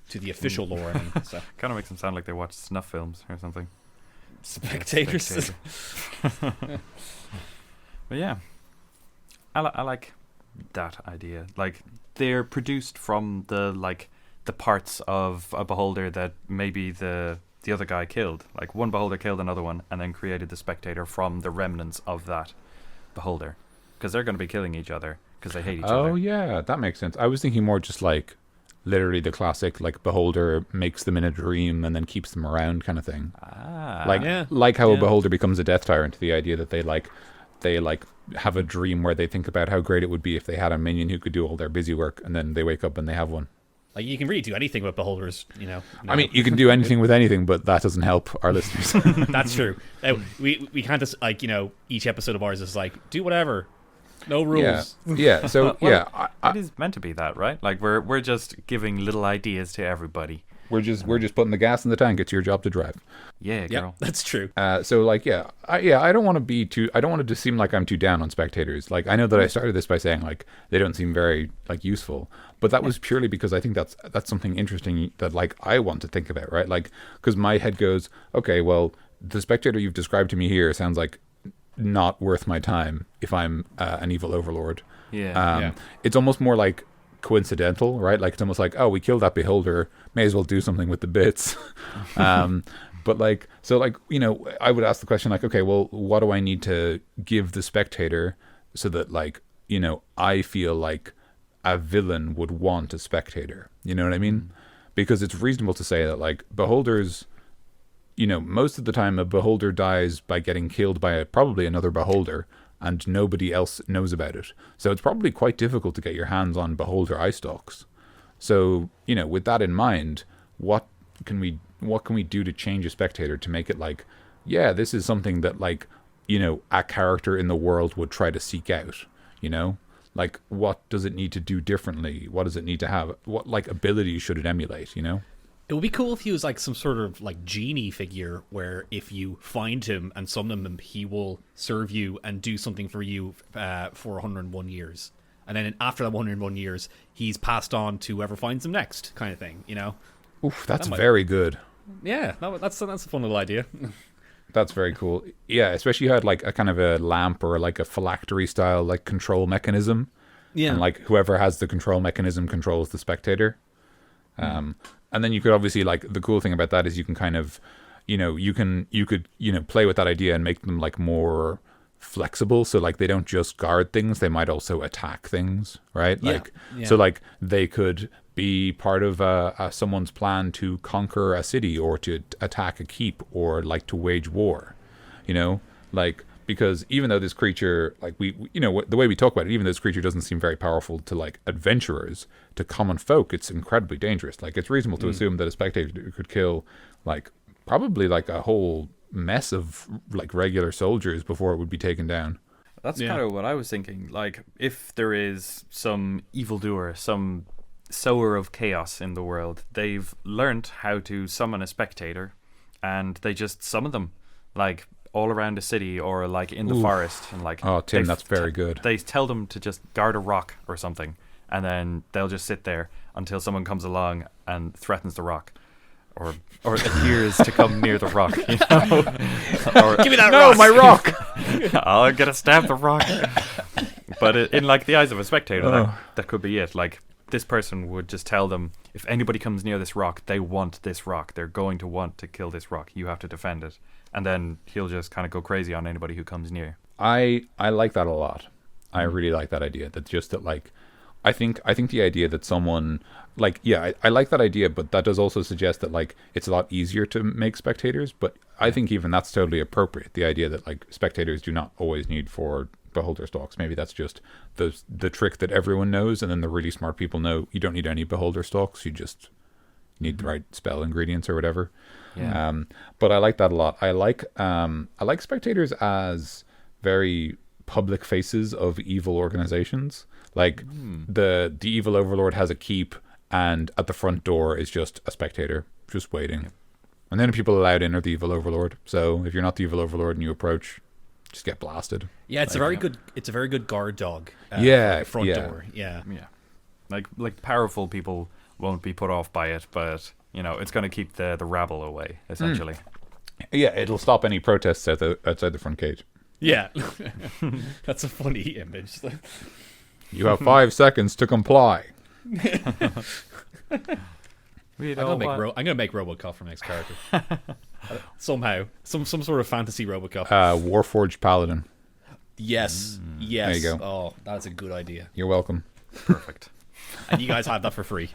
Speaker 2: To the official lore, I mean, so
Speaker 3: Kind of makes them sound like they watch snuff films or something.
Speaker 2: spectators.
Speaker 3: Spectator. But yeah, I like that idea. Like they're produced from the parts of a beholder that maybe the other guy killed. Like one beholder killed another one and then created the spectator from the remnants of that beholder, because they're going to be killing each other because they hate each other.
Speaker 1: Oh yeah, that makes sense. I was thinking more just like literally the classic like beholder makes them in a dream and then keeps them around kind of thing. Like how a beholder becomes a death tyrant. The idea that they have a dream where they think about how great it would be if they had a minion who could do all their busy work, and then they wake up and they have one.
Speaker 2: Like, you can really do anything with beholders,
Speaker 1: I mean, you can do anything with anything, but that doesn't help our listeners.
Speaker 2: That's true. We can't just, like, each episode of ours is like, do whatever. No rules.
Speaker 1: Yeah. So,
Speaker 3: it is meant to be that, right? Like, we're just giving little ideas to everybody.
Speaker 1: We're just putting the gas in the tank. It's your job to drive.
Speaker 3: Yeah, girl.
Speaker 2: Yep, that's true.
Speaker 1: So like, I don't want to be too. I don't want it to seem like I'm too down on spectators. Like, I know that I started this by saying like they don't seem very like useful, but that was purely because I think that's something interesting that like I want to think about, right? Like, because my head goes, okay, well, the spectator you've described to me here sounds like not worth my time if I'm an evil overlord.
Speaker 3: Yeah.
Speaker 1: It's almost more like coincidental, right? Like, it's almost like, oh, we killed that beholder, may as well do something with the bits. But like, so like, I would ask the question like, okay, well, what do I need to give the spectator so that like, I feel like a villain would want a spectator, you know what I mean? Because it's reasonable to say that like beholders, most of the time a beholder dies by getting killed by probably another beholder, and nobody else knows about it. So it's probably quite difficult to get your hands on beholder eye stalks. So, with that in mind, what can we do to change a spectator to make it like, yeah, this is something that like, a character in the world would try to seek out, Like, what does it need to do differently? What does it need to have? What like abilities should it emulate,
Speaker 2: It would be cool if he was like some sort of like genie figure where if you find him and summon him, he will serve you and do something for you for 101 years. And then after that 101 years, he's passed on to whoever finds him next, kind of thing,
Speaker 1: Oof, that's very good.
Speaker 2: Yeah, that's a fun little idea.
Speaker 1: That's very cool. Yeah, especially you had like a kind of a lamp or like a phylactery style like control mechanism.
Speaker 2: Yeah.
Speaker 1: And like whoever has the control mechanism controls the spectator. And then you could obviously like the cool thing about that is you can kind of, you could play with that idea and make them like more flexible. So like they don't just guard things, they might also attack things, right? Like, so like they could be part of someone's plan to conquer a city or to attack a keep or like to wage war, like, because even though this creature, like we the way we talk about it, even though this creature doesn't seem very powerful to like adventurers, to common folk, it's incredibly dangerous. Like, it's reasonable to assume that a spectator could kill like probably like a whole mess of like regular soldiers before it would be taken down.
Speaker 3: That's kind of what I was thinking. Like, if there is some evildoer, some sower of chaos in the world, they've learnt how to summon a spectator, and they just summon them, like, all around the city or like in the forest, and like,
Speaker 1: oh, Tim, that's very good.
Speaker 3: They tell them to just guard a rock or something, and then they'll just sit there until someone comes along and threatens the rock, or appears to come near the rock. Or,
Speaker 2: give me that rock!
Speaker 1: My rock!
Speaker 3: I'm gonna stab the rock. But in like the eyes of a spectator, that could be it. Like, this person would just tell them, if anybody comes near this rock, they want this rock. They're going to want to kill this rock. You have to defend it. And then he'll just kind of go crazy on anybody who comes near.
Speaker 1: I like that a lot. I really like that idea. That like, I think the idea that someone like, I like that idea, but that does also suggest that like it's a lot easier to make spectators. But I think even that's totally appropriate. The idea that like spectators do not always need for beholder stalks. Maybe that's just the trick that everyone knows, and then the really smart people know you don't need any beholder stalks. You just need the right spell ingredients or whatever.
Speaker 3: Yeah.
Speaker 1: But I like that a lot. I like spectators as very public faces of evil organizations. Like the evil overlord has a keep, and at the front door is just a spectator just waiting. Yep. And then people allowed in are the evil overlord. So if you're not the evil overlord and you approach, just get blasted.
Speaker 2: Yeah, it's a very good guard dog. Front door. Yeah.
Speaker 3: Like powerful people won't be put off by it, but it's going to keep the rabble away, essentially.
Speaker 1: Yeah, it'll stop any protests outside the front gate.
Speaker 2: Yeah. That's a funny image.
Speaker 1: You have 5 seconds to comply.
Speaker 2: I'm gonna make RoboCop for my next character. Somehow, some sort of fantasy RoboCop.
Speaker 1: Warforged Paladin.
Speaker 2: Yes.
Speaker 1: There you go.
Speaker 2: Oh, that's a good idea.
Speaker 1: You're welcome.
Speaker 3: Perfect.
Speaker 2: And you guys have that for free.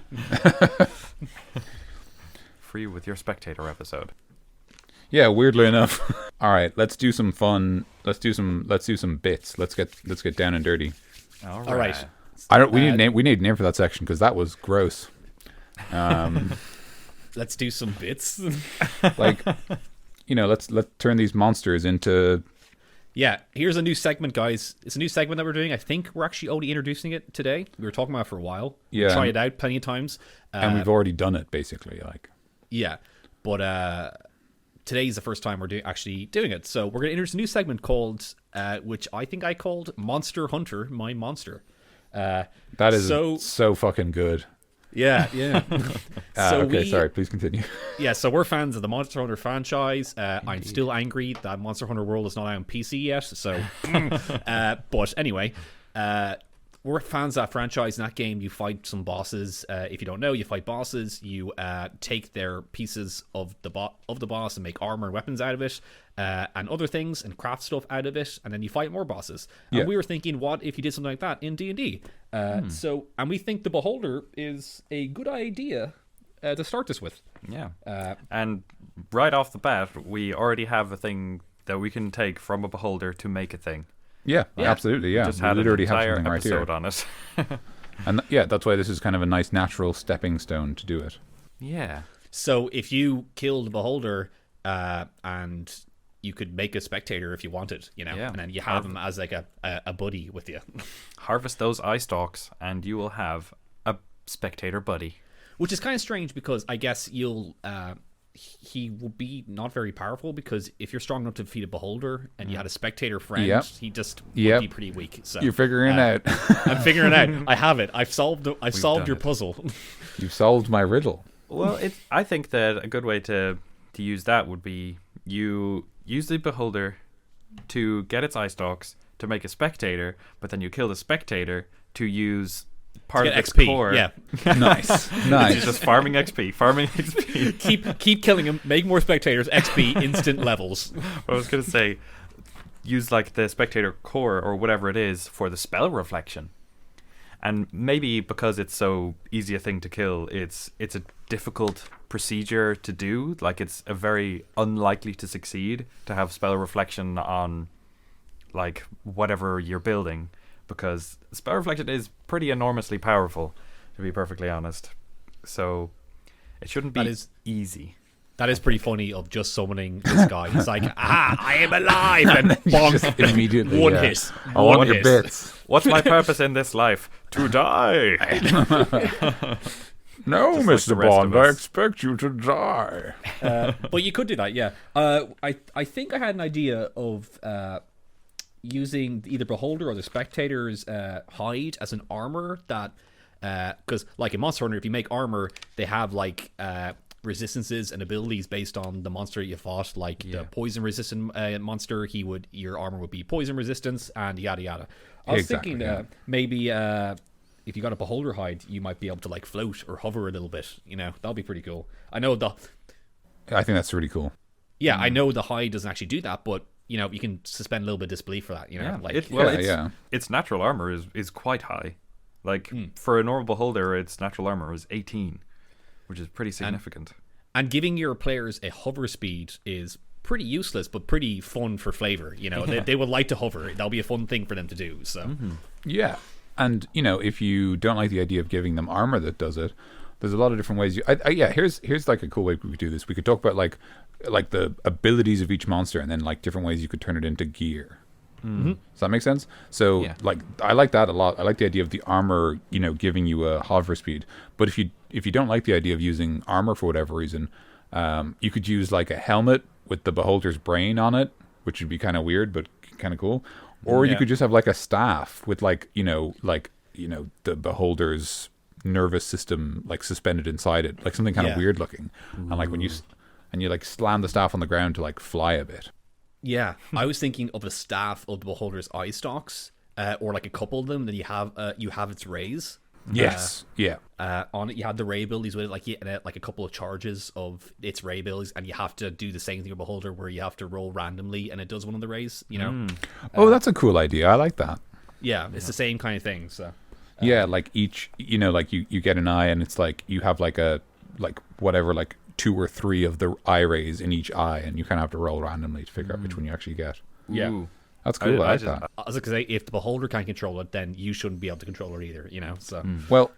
Speaker 3: Free with your Spectator episode.
Speaker 1: Yeah, weirdly enough. All right, let's do some fun. Let's do some bits. Let's get down and dirty.
Speaker 3: All right.
Speaker 1: We need a name for that section because that was gross.
Speaker 2: Let's do some bits.
Speaker 1: Like, let's turn these monsters into.
Speaker 2: Yeah, here's a new segment, guys. It's a new segment that we're doing. I think we're actually only introducing it today. We were talking about it for a while.
Speaker 1: Yeah.
Speaker 2: We tried it out plenty of times.
Speaker 1: And we've already done it, basically. Like.
Speaker 2: Yeah, but today's the first time we're actually doing it. So we're going to introduce a new segment called, which I think I called Monster Hunter, My Monster.
Speaker 1: That is so fucking good.
Speaker 2: Yeah.
Speaker 1: Sorry, please continue.
Speaker 2: Yeah, so we're fans of the Monster Hunter franchise. I'm still angry that Monster Hunter World is not out on PC yet. So, but anyway, we're fans of that franchise. In that game, you fight some bosses. If you don't know, you fight bosses. You take their pieces of the boss and make armor and weapons out of it, and other things, and craft stuff out of it, and then you fight more bosses.
Speaker 1: Yeah.
Speaker 2: And we were thinking, what if you did something like that in D&D? So, and we think the Beholder is a good idea to start this with.
Speaker 3: Yeah. And right off the bat, we already have a thing that we can take from a Beholder to make a thing.
Speaker 1: Yeah, absolutely. Yeah,
Speaker 3: Just had
Speaker 1: we
Speaker 3: an
Speaker 1: literally have
Speaker 3: entire
Speaker 1: something right here.
Speaker 3: episode on it.
Speaker 1: And that's why this is kind of a nice natural stepping stone to do it.
Speaker 3: Yeah.
Speaker 2: So if you kill the Beholder, and you could make a Spectator if you wanted,
Speaker 3: Yeah.
Speaker 2: and then you have him as like a buddy with you.
Speaker 3: Harvest those eye stalks, and you will have a Spectator buddy.
Speaker 2: Which is kind of strange because I guess he will be not very powerful, because if you're strong enough to defeat a Beholder and you had a Spectator friend, he just would be pretty weak. So
Speaker 1: you're figuring it out.
Speaker 2: I'm figuring it out. I have it. I've solved your puzzle.
Speaker 1: You've solved my riddle.
Speaker 3: Well, I think that a good way to use that would be you use the Beholder to get its eye stalks to make a Spectator, but then you kill the Spectator to use part of its
Speaker 2: XP.
Speaker 3: core.
Speaker 2: Yeah.
Speaker 1: Nice.
Speaker 3: It's just farming XP.
Speaker 2: Keep killing him. Make more Spectators. XP instant levels.
Speaker 3: I was gonna say, use like the Spectator core or whatever it is for the spell reflection, and maybe because it's so easy a thing to kill, it's a difficult procedure to do. Like, it's a very unlikely to succeed to have spell reflection on like whatever you're building, because spell reflection is pretty enormously powerful, to be perfectly honest. So it shouldn't be easy.
Speaker 2: That is pretty funny, of just summoning this guy. He's like, I am alive, and
Speaker 1: Just immediately
Speaker 2: one hit.
Speaker 1: I want your bits.
Speaker 3: What's my purpose in this life? To die.
Speaker 1: No,
Speaker 3: Just like
Speaker 1: Mr.
Speaker 3: the rest
Speaker 1: Bond,
Speaker 3: of
Speaker 1: I
Speaker 3: us.
Speaker 1: expect you to die.
Speaker 2: But you could do that, yeah. I think I had an idea of using either Beholder or the Spectator's hide as an armor, that because like in Monster Hunter, if you make armor, they have like resistances and abilities based on the monster you fought. Like the poison resistant monster, your armor would be poison resistance, and yada yada. I was thinking maybe if you got a Beholder hide, you might be able to like float or hover a little bit. That'll be pretty cool. I think
Speaker 1: that's really cool.
Speaker 2: Yeah, I know the hide doesn't actually do that, but you can suspend a little bit of disbelief for that.
Speaker 3: Its natural armor is quite high. Like for a normal Beholder, its natural armor is 18, which is pretty significant.
Speaker 2: And giving your players a hover speed is pretty useless, but pretty fun for flavor. They would like to hover. That'll be a fun thing for them to do. So
Speaker 1: yeah, and if you don't like the idea of giving them armor that does it, there's a lot of different ways. Here's like a cool way we could do this. We could talk about like the abilities of each monster, and then like different ways you could turn it into gear. Does that make sense? So like I like that a lot. I like the idea of the armor, giving you a hover speed. But if you don't like the idea of using armor for whatever reason, you could use like a helmet with the Beholder's brain on it, which would be kind of weird but kind of cool. Or you could just have like a staff with like the Beholder's nervous system like suspended inside it, like something kind of weird looking. And like when you like slam the staff on the ground to like fly a bit.
Speaker 2: Yeah, I was thinking of a staff of the Beholder's eye stalks, or like a couple of them. Then you have its rays.
Speaker 1: Yes.
Speaker 2: On it, you have the ray abilities with it, like a couple of charges of its ray abilities, and you have to do the same thing with Beholder, where you have to roll randomly, and it does one of the rays.
Speaker 1: Oh, that's a cool idea. I like that.
Speaker 2: Yeah, it's the same kind of thing. So.
Speaker 1: Like each, like you get an eye, and it's like you have like a whatever, like 2 or 3 of the eye rays in each eye, and you kind of have to roll randomly to figure out which one you actually get.
Speaker 2: Yeah.
Speaker 3: Ooh.
Speaker 1: That's cool. I like that.
Speaker 2: I was going to say, if the Beholder can't control it, then you shouldn't be able to control it either. So.
Speaker 1: Well,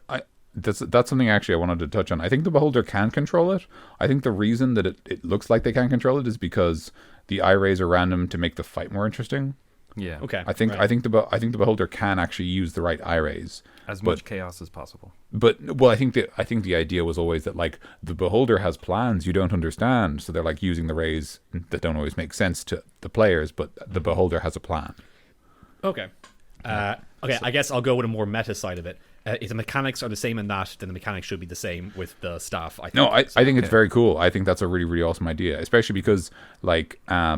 Speaker 1: that's something actually I wanted to touch on. I think the beholder can control it. I think the reason that it looks like they can control it is because the eye rays are random to make the fight more interesting.
Speaker 3: Yeah.
Speaker 2: Okay.
Speaker 1: I think the beholder can actually use the right eye rays.
Speaker 3: As much chaos as possible.
Speaker 1: But well, I think the idea was always that like the beholder has plans you don't understand, so they're like using the rays that don't always make sense to the players, but the beholder has a plan.
Speaker 2: Okay. Okay, I guess I'll go with a more meta side of it. If the mechanics are the same in that, then the mechanics should be the same with the staff. I think.
Speaker 1: No, I think it's very cool. I think that's a really, really awesome idea, especially because like I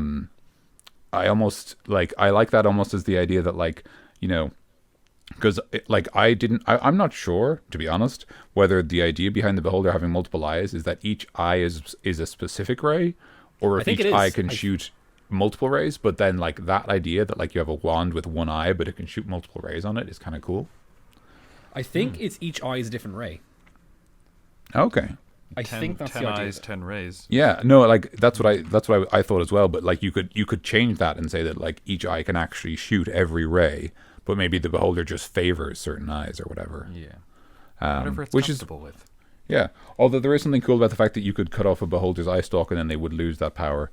Speaker 1: like that almost as the idea that like, you know, because like I'm not sure, to be honest, whether the idea behind the beholder having multiple eyes is that each eye is a specific ray, or if each eye can shoot multiple rays. But then like that idea that like you have a wand with one eye but it can shoot multiple rays on it is kind of cool.
Speaker 2: I think it's each eye is a different ray.
Speaker 1: Okay.
Speaker 2: I think that's
Speaker 3: 10
Speaker 2: the idea.
Speaker 3: eyes, 10 rays.
Speaker 1: Yeah, no, like that's what I thought as well. But like you could change that and say that like each eye can actually shoot every ray, but maybe the beholder just favors certain eyes or whatever.
Speaker 3: Yeah. Whatever it's
Speaker 1: which
Speaker 3: comfortable with.
Speaker 1: Yeah. Although there is something cool about the fact that you could cut off a beholder's eye stalk and then they would lose that power.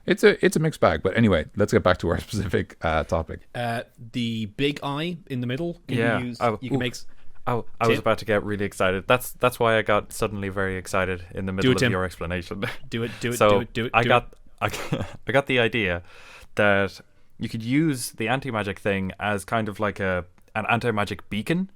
Speaker 1: It's a mixed bag. But anyway, let's get back to our specific topic.
Speaker 2: The big eye in the middle. You can make.
Speaker 3: Oh, I was about to get really excited. That's why I got suddenly very excited in the middle of your explanation.
Speaker 2: Do it.
Speaker 3: I got the idea that you could use the anti-magic thing as kind of like an anti-magic beacon.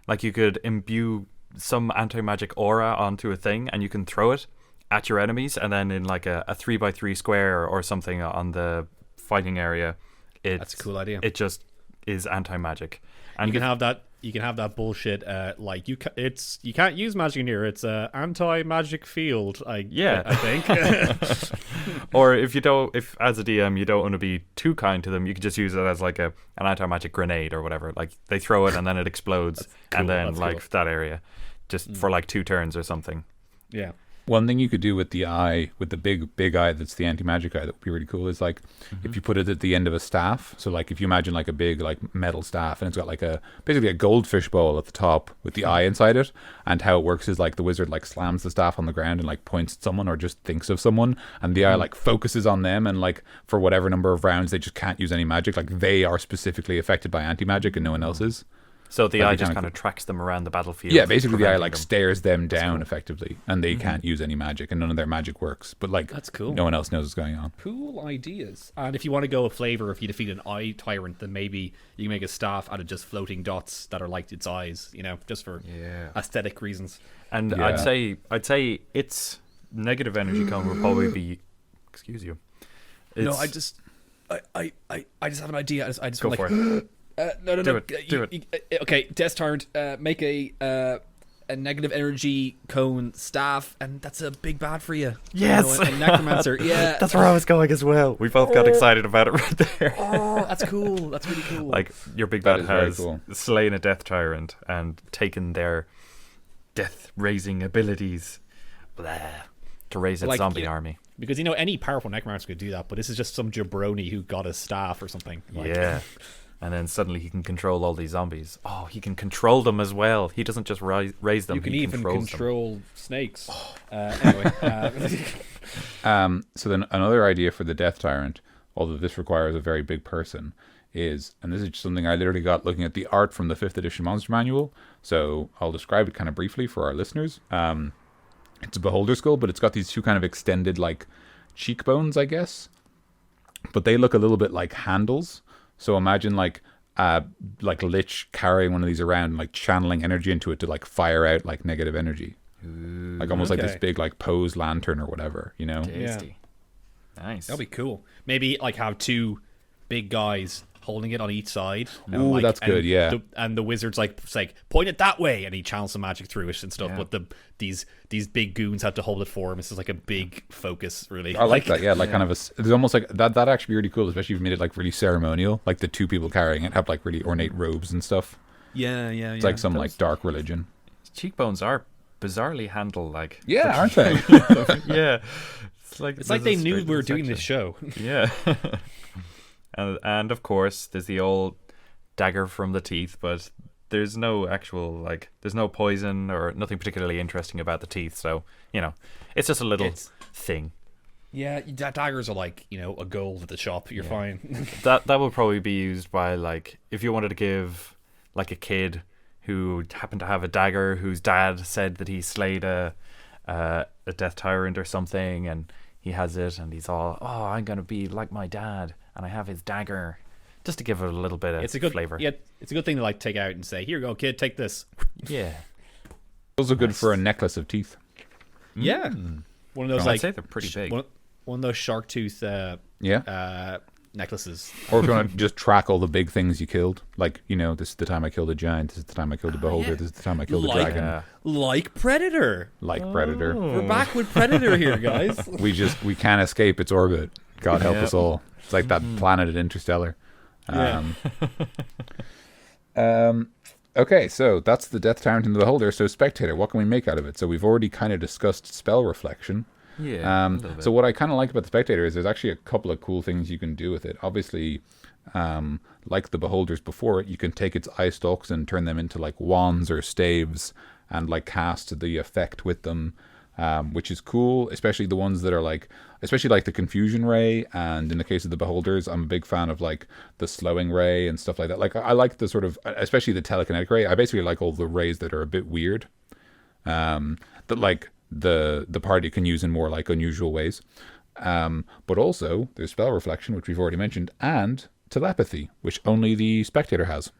Speaker 3: Like you could imbue some anti-magic aura onto a thing and you can throw it at your enemies, and then in like a 3x3 square or something on the fighting area,
Speaker 2: that's a cool idea.
Speaker 3: It just is anti-magic. And
Speaker 2: you can have that. You can have that bullshit. Like you can't use magic in here. It's a anti-magic field. I think.
Speaker 3: Or if as a DM you don't want to be too kind to them, you can just use it as like an anti-magic grenade or whatever. Like they throw it and then it explodes, cool, and then that area, just for like 2 turns or something.
Speaker 2: Yeah.
Speaker 1: One thing you could do with the eye, with the big eye that's the anti-magic eye, that would be really cool, is like if you put it at the end of a staff. So like if you imagine like a big like metal staff and it's got like basically a goldfish bowl at the top with the eye inside it, and how it works is like the wizard like slams the staff on the ground and like points at someone or just thinks of someone, and the eye like focuses on them, and like for whatever number of rounds they just can't use any magic. Like they are specifically affected by anti-magic and no one else is.
Speaker 3: So the eye just kind of tracks them around the battlefield.
Speaker 1: Yeah, basically the eye like stares them down effectively, and they can't use any magic, and none of their magic works. But like,
Speaker 2: that's cool.
Speaker 1: No one else knows what's going on.
Speaker 2: Cool ideas. And if you want to go a flavor, if you defeat an eye tyrant, then maybe you can make a staff out of just floating dots that are like its eyes. You know, just for aesthetic reasons.
Speaker 3: And I'd say its negative energy cone would probably be. Excuse you.
Speaker 2: No, I just have an idea. I just
Speaker 3: go
Speaker 2: want,
Speaker 3: for it.
Speaker 2: No.
Speaker 3: Do it.
Speaker 2: Okay, Death Tyrant, make a negative energy cone staff, and that's a big bad for you.
Speaker 3: Yes,
Speaker 2: a necromancer. Yeah,
Speaker 3: that's where I was going as well. We both got excited about it right there.
Speaker 2: That's cool. That's really cool.
Speaker 3: Like your big bad has slain a Death Tyrant and taken their death-raising abilities to raise its zombie army.
Speaker 2: Because any powerful necromancer could do that, but this is just some jabroni who got a staff or something.
Speaker 3: Yeah. And then suddenly he can control all these zombies. Oh, he can control them as well. He doesn't just raise them.
Speaker 2: You can even control
Speaker 3: them.
Speaker 2: Snakes. Anyway.
Speaker 1: So then another idea for the Death Tyrant, although this requires a very big person, is, and this is just something I literally got looking at the art from the 5th edition Monster Manual. So I'll describe it kind of briefly for our listeners. It's a beholder skull, but it's got these 2 kind of extended like cheekbones, I guess. But they look a little bit like handles. So imagine like Lich carrying one of these around, like channeling energy into it to like fire out like negative energy.
Speaker 3: Ooh,
Speaker 1: like almost like this big like pose lantern or whatever, you know?
Speaker 3: Tasty. Yeah. Nice.
Speaker 2: That'll be cool. Maybe like have 2 big guys holding it on each side.
Speaker 1: Ooh, like, that's good, yeah.
Speaker 2: And the wizard's like point it that way, and he channels some magic through it and stuff. Yeah. But these big goons have to hold it for him. This is like a big focus, really.
Speaker 1: I like that, yeah. Like kind of there's almost like that actually be really cool, especially if you made it like really ceremonial. Like the 2 people carrying it have like really ornate robes and stuff.
Speaker 2: Yeah.
Speaker 1: It's like some like dark religion.
Speaker 3: Cheekbones are bizarrely handle-like.
Speaker 1: Yeah, aren't they?
Speaker 3: Yeah.
Speaker 2: It's like they knew we were doing this show.
Speaker 3: Yeah. And of course, there's the old dagger from the teeth, but there's no actual there's no poison or nothing particularly interesting about the teeth. So it's just a little thing.
Speaker 2: Yeah, daggers are like a gold at the shop. You're fine.
Speaker 3: that would probably be used by if you wanted to give a kid who happened to have a dagger whose dad said that he slayed a death tyrant or something, and he has it, and he's all, oh, I'm gonna be like my dad, and I have his dagger, just to give it a little bit of flavor.
Speaker 2: Yeah, it's a good thing to take out and say, here you go, kid, take this.
Speaker 3: Yeah,
Speaker 1: Also good for a necklace of teeth.
Speaker 2: Yeah, one of those
Speaker 3: I'd say they're pretty big.
Speaker 2: One of those shark tooth necklaces.
Speaker 1: Or if you want to just track all the big things you killed, this is the time I killed a giant, this is the time I killed a beholder, this is the time I killed a dragon.
Speaker 2: Like Predator.
Speaker 1: Predator.
Speaker 2: We're back with Predator here, guys.
Speaker 1: We can't escape its orbit. God help us all. It's like that planet at Interstellar. Okay, so that's the Death Tyrant and the Beholder. So Spectator, what can we make out of it? So we've already kind of discussed spell reflection.
Speaker 3: Yeah.
Speaker 1: So what I kind of like about the Spectator is there's actually a couple of cool things you can do with it. Obviously, like the Beholders before it, you can take its eye stalks and turn them into wands or staves and cast the effect with them, which is cool. Especially the ones that are especially the Confusion Ray, and in the case of the Beholders, I'm a big fan of the Slowing Ray and stuff like that. I like the sort of, especially the Telekinetic Ray. I basically like all the rays that are a bit weird, that the party can use in more unusual ways. But also there's spell reflection, which we've already mentioned, and telepathy, which only the Spectator has.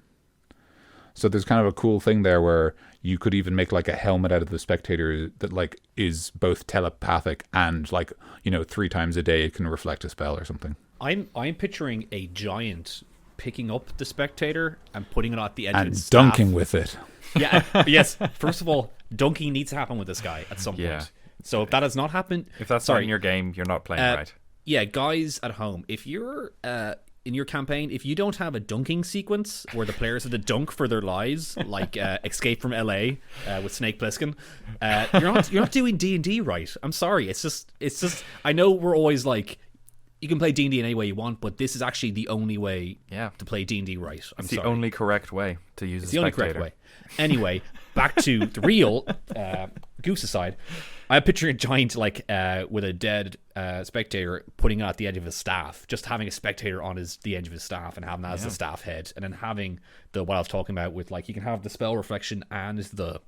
Speaker 1: So there's kind of a cool thing there where you could even make a helmet out of the Spectator that is both telepathic and 3 times a day it can reflect a spell or something.
Speaker 2: I'm picturing a giant picking up the Spectator and putting it at the edge
Speaker 1: and
Speaker 2: of its
Speaker 1: dunking
Speaker 2: staff.
Speaker 1: with it.
Speaker 2: Yeah. Yes. First of all, dunking needs to happen with this guy at some point. So if that has not happened,
Speaker 3: if that's not in your game, you're not playing right.
Speaker 2: Yeah, guys at home, if you're in your campaign, if you don't have a dunking sequence where the players have to dunk for their lives, Escape from LA with Snake Plissken, you're not doing D&D right. I'm sorry. It's just. I know we're always you can play D&D in any way you want, but this is actually the only way to play D&D right.
Speaker 3: It's the only correct way to use
Speaker 2: it's
Speaker 3: a Spectator.
Speaker 2: The only correct way. Anyway, back to the real Goose aside. I'm picturing a giant with a dead Spectator putting it at the edge of his staff, just having a Spectator on the edge of his staff and having that as the staff head, and then having what I was talking about with you can have the spell reflection and the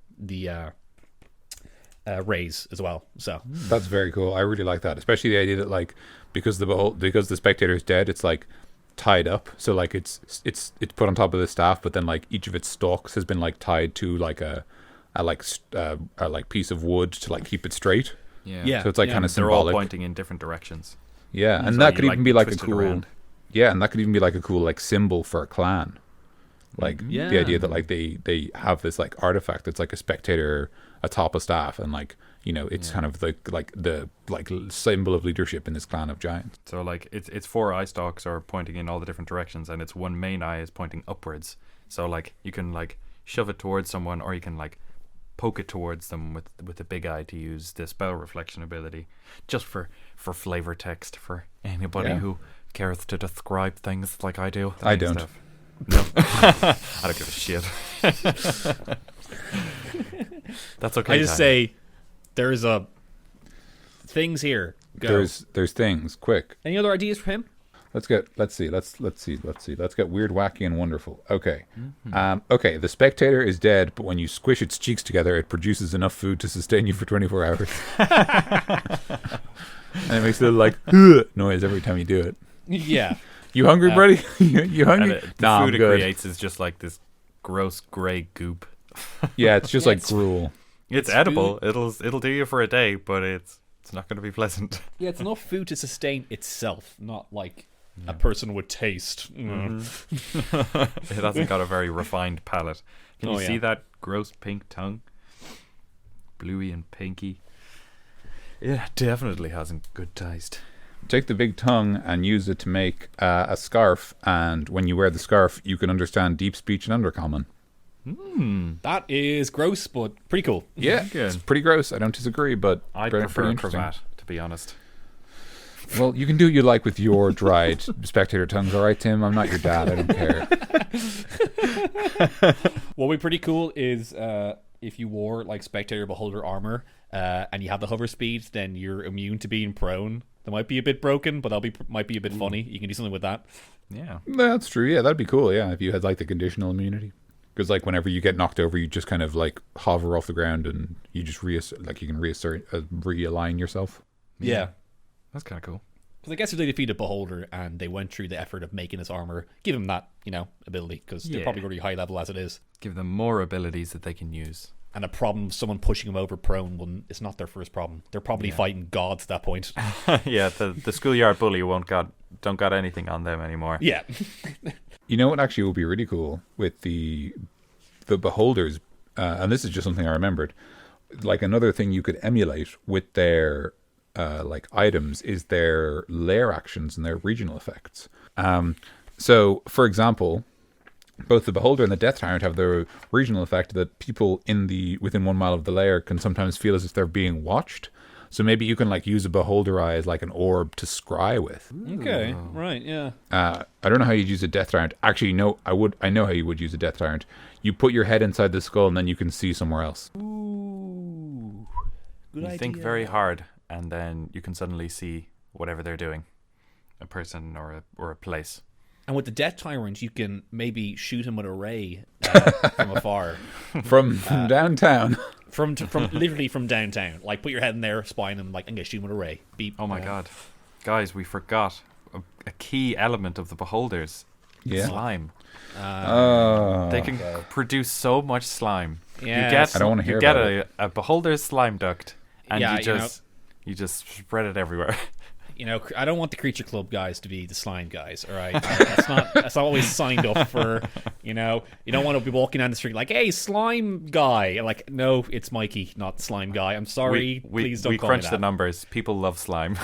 Speaker 2: rays as well. So
Speaker 1: that's very cool. I really like that, especially the idea that because the Spectator is dead, it's tied up, so it's put on top of the staff, but then each of its stalks has been tied to a piece of wood to keep it straight.
Speaker 3: Yeah.
Speaker 1: So it's kind of symbolic.
Speaker 3: They're all pointing in different directions.
Speaker 1: Yeah, and that could even be a cool. Around. Yeah, and that could even be a cool symbol for a clan. The idea that they have this artifact that's a Spectator atop a staff, and it's kind of the symbol of leadership in this clan of giants.
Speaker 3: So it's 4 eye stalks are pointing in all the different directions, and it's one main eye is pointing upwards. So you can shove it towards someone, or you can poke it towards them with a big eye to use the spell reflection ability, just for flavor text for anybody who cares to describe things like I do.
Speaker 1: I don't.
Speaker 3: Stuff. No, I don't give a shit. That's okay.
Speaker 2: I just say there's things here. Go.
Speaker 1: There's things. Quick.
Speaker 2: Any other ideas for him?
Speaker 1: Let's get weird, wacky, and wonderful. Okay. Okay, the Spectator is dead, but when you squish its cheeks together, it produces enough food to sustain you for 24 hours. And it makes a little noise every time you do it.
Speaker 2: Yeah.
Speaker 1: You hungry, buddy? You hungry?
Speaker 3: The food it creates is just this gross gray goop.
Speaker 1: Yeah, it's just gruel.
Speaker 3: It's edible. Food. It'll do you for a day, but it's not going to be pleasant.
Speaker 2: Yeah, it's enough food to sustain itself, not a person would taste.
Speaker 3: It hasn't got a very refined palate. Can you see that gross pink tongue? Bluey and pinky. It definitely hasn't good taste.
Speaker 1: Take the big tongue and use it to make a scarf, and when you wear the scarf, you can understand deep speech and undercommon.
Speaker 2: That is gross, but pretty cool.
Speaker 1: Yeah, it's pretty gross. I don't disagree, but
Speaker 3: I'd prefer a cravat, to be honest.
Speaker 1: Well, you can do what you like with your dried spectator tongues, all right, Tim? I'm not your dad. I don't care.
Speaker 2: What would be pretty cool is if you wore like spectator beholder armor and you have the hover speed, then you're immune to being prone. That might be a bit broken, but might be a bit funny. You can do something with that.
Speaker 3: Yeah.
Speaker 1: That's true. Yeah, that'd be cool. Yeah, if you had like the conditional immunity. Because like whenever you get knocked over, you just kind of like hover off the ground and you just you can realign yourself.
Speaker 2: Yeah.
Speaker 3: That's kind of cool.
Speaker 2: Because I guess if they defeated Beholder and they went through the effort of making his armor, give him that, ability, because they're probably already high level as it is.
Speaker 3: Give them more abilities that they can use.
Speaker 2: And a problem of someone pushing him over prone it's not their first problem. They're probably fighting gods at that point.
Speaker 3: Yeah, the schoolyard bully don't got anything on them anymore.
Speaker 2: Yeah.
Speaker 1: You know what actually would be really cool with the beholders, and this is just something I remembered, like another thing you could emulate with their like items is their lair actions and their regional effects. So, for example, both the Beholder and the Death Tyrant have the regional effect that people within 1 mile of the lair can sometimes feel as if they're being watched. So maybe you can like use a Beholder eye as like an orb to scry with.
Speaker 2: Okay, right, yeah.
Speaker 1: I don't know how you'd use a Death Tyrant. Actually, no, I know how you would use a Death Tyrant. You put your head inside the skull and then you can see somewhere else.
Speaker 2: Ooh, good idea.
Speaker 3: You think very hard, and then you can suddenly see whatever they're doing, a person or a place.
Speaker 2: And with the Death Tyrant, you can maybe shoot him with a ray from afar.
Speaker 1: From downtown.
Speaker 2: From literally from downtown. Like, put your head in there, spine him, like, I'm going to shoot him with a ray. Beep.
Speaker 3: Oh my god. Guys, we forgot a key element of the Beholders.
Speaker 1: Yeah.
Speaker 3: Slime.
Speaker 1: Oh.
Speaker 3: They can produce so much slime.
Speaker 2: Yeah.
Speaker 1: I don't want to hear
Speaker 3: you get
Speaker 1: about it.
Speaker 3: a Beholder's slime duct, and
Speaker 2: Yeah,
Speaker 3: you just spread it everywhere.
Speaker 2: I don't want the Creature Club guys to be the slime guys, all right? That's not always signed up for, you don't want to be walking down the street like, hey, slime guy. Like, no, it's Mikey, not slime guy. I'm sorry, please don't call me
Speaker 3: crunch
Speaker 2: that.
Speaker 3: the numbers. People love slime.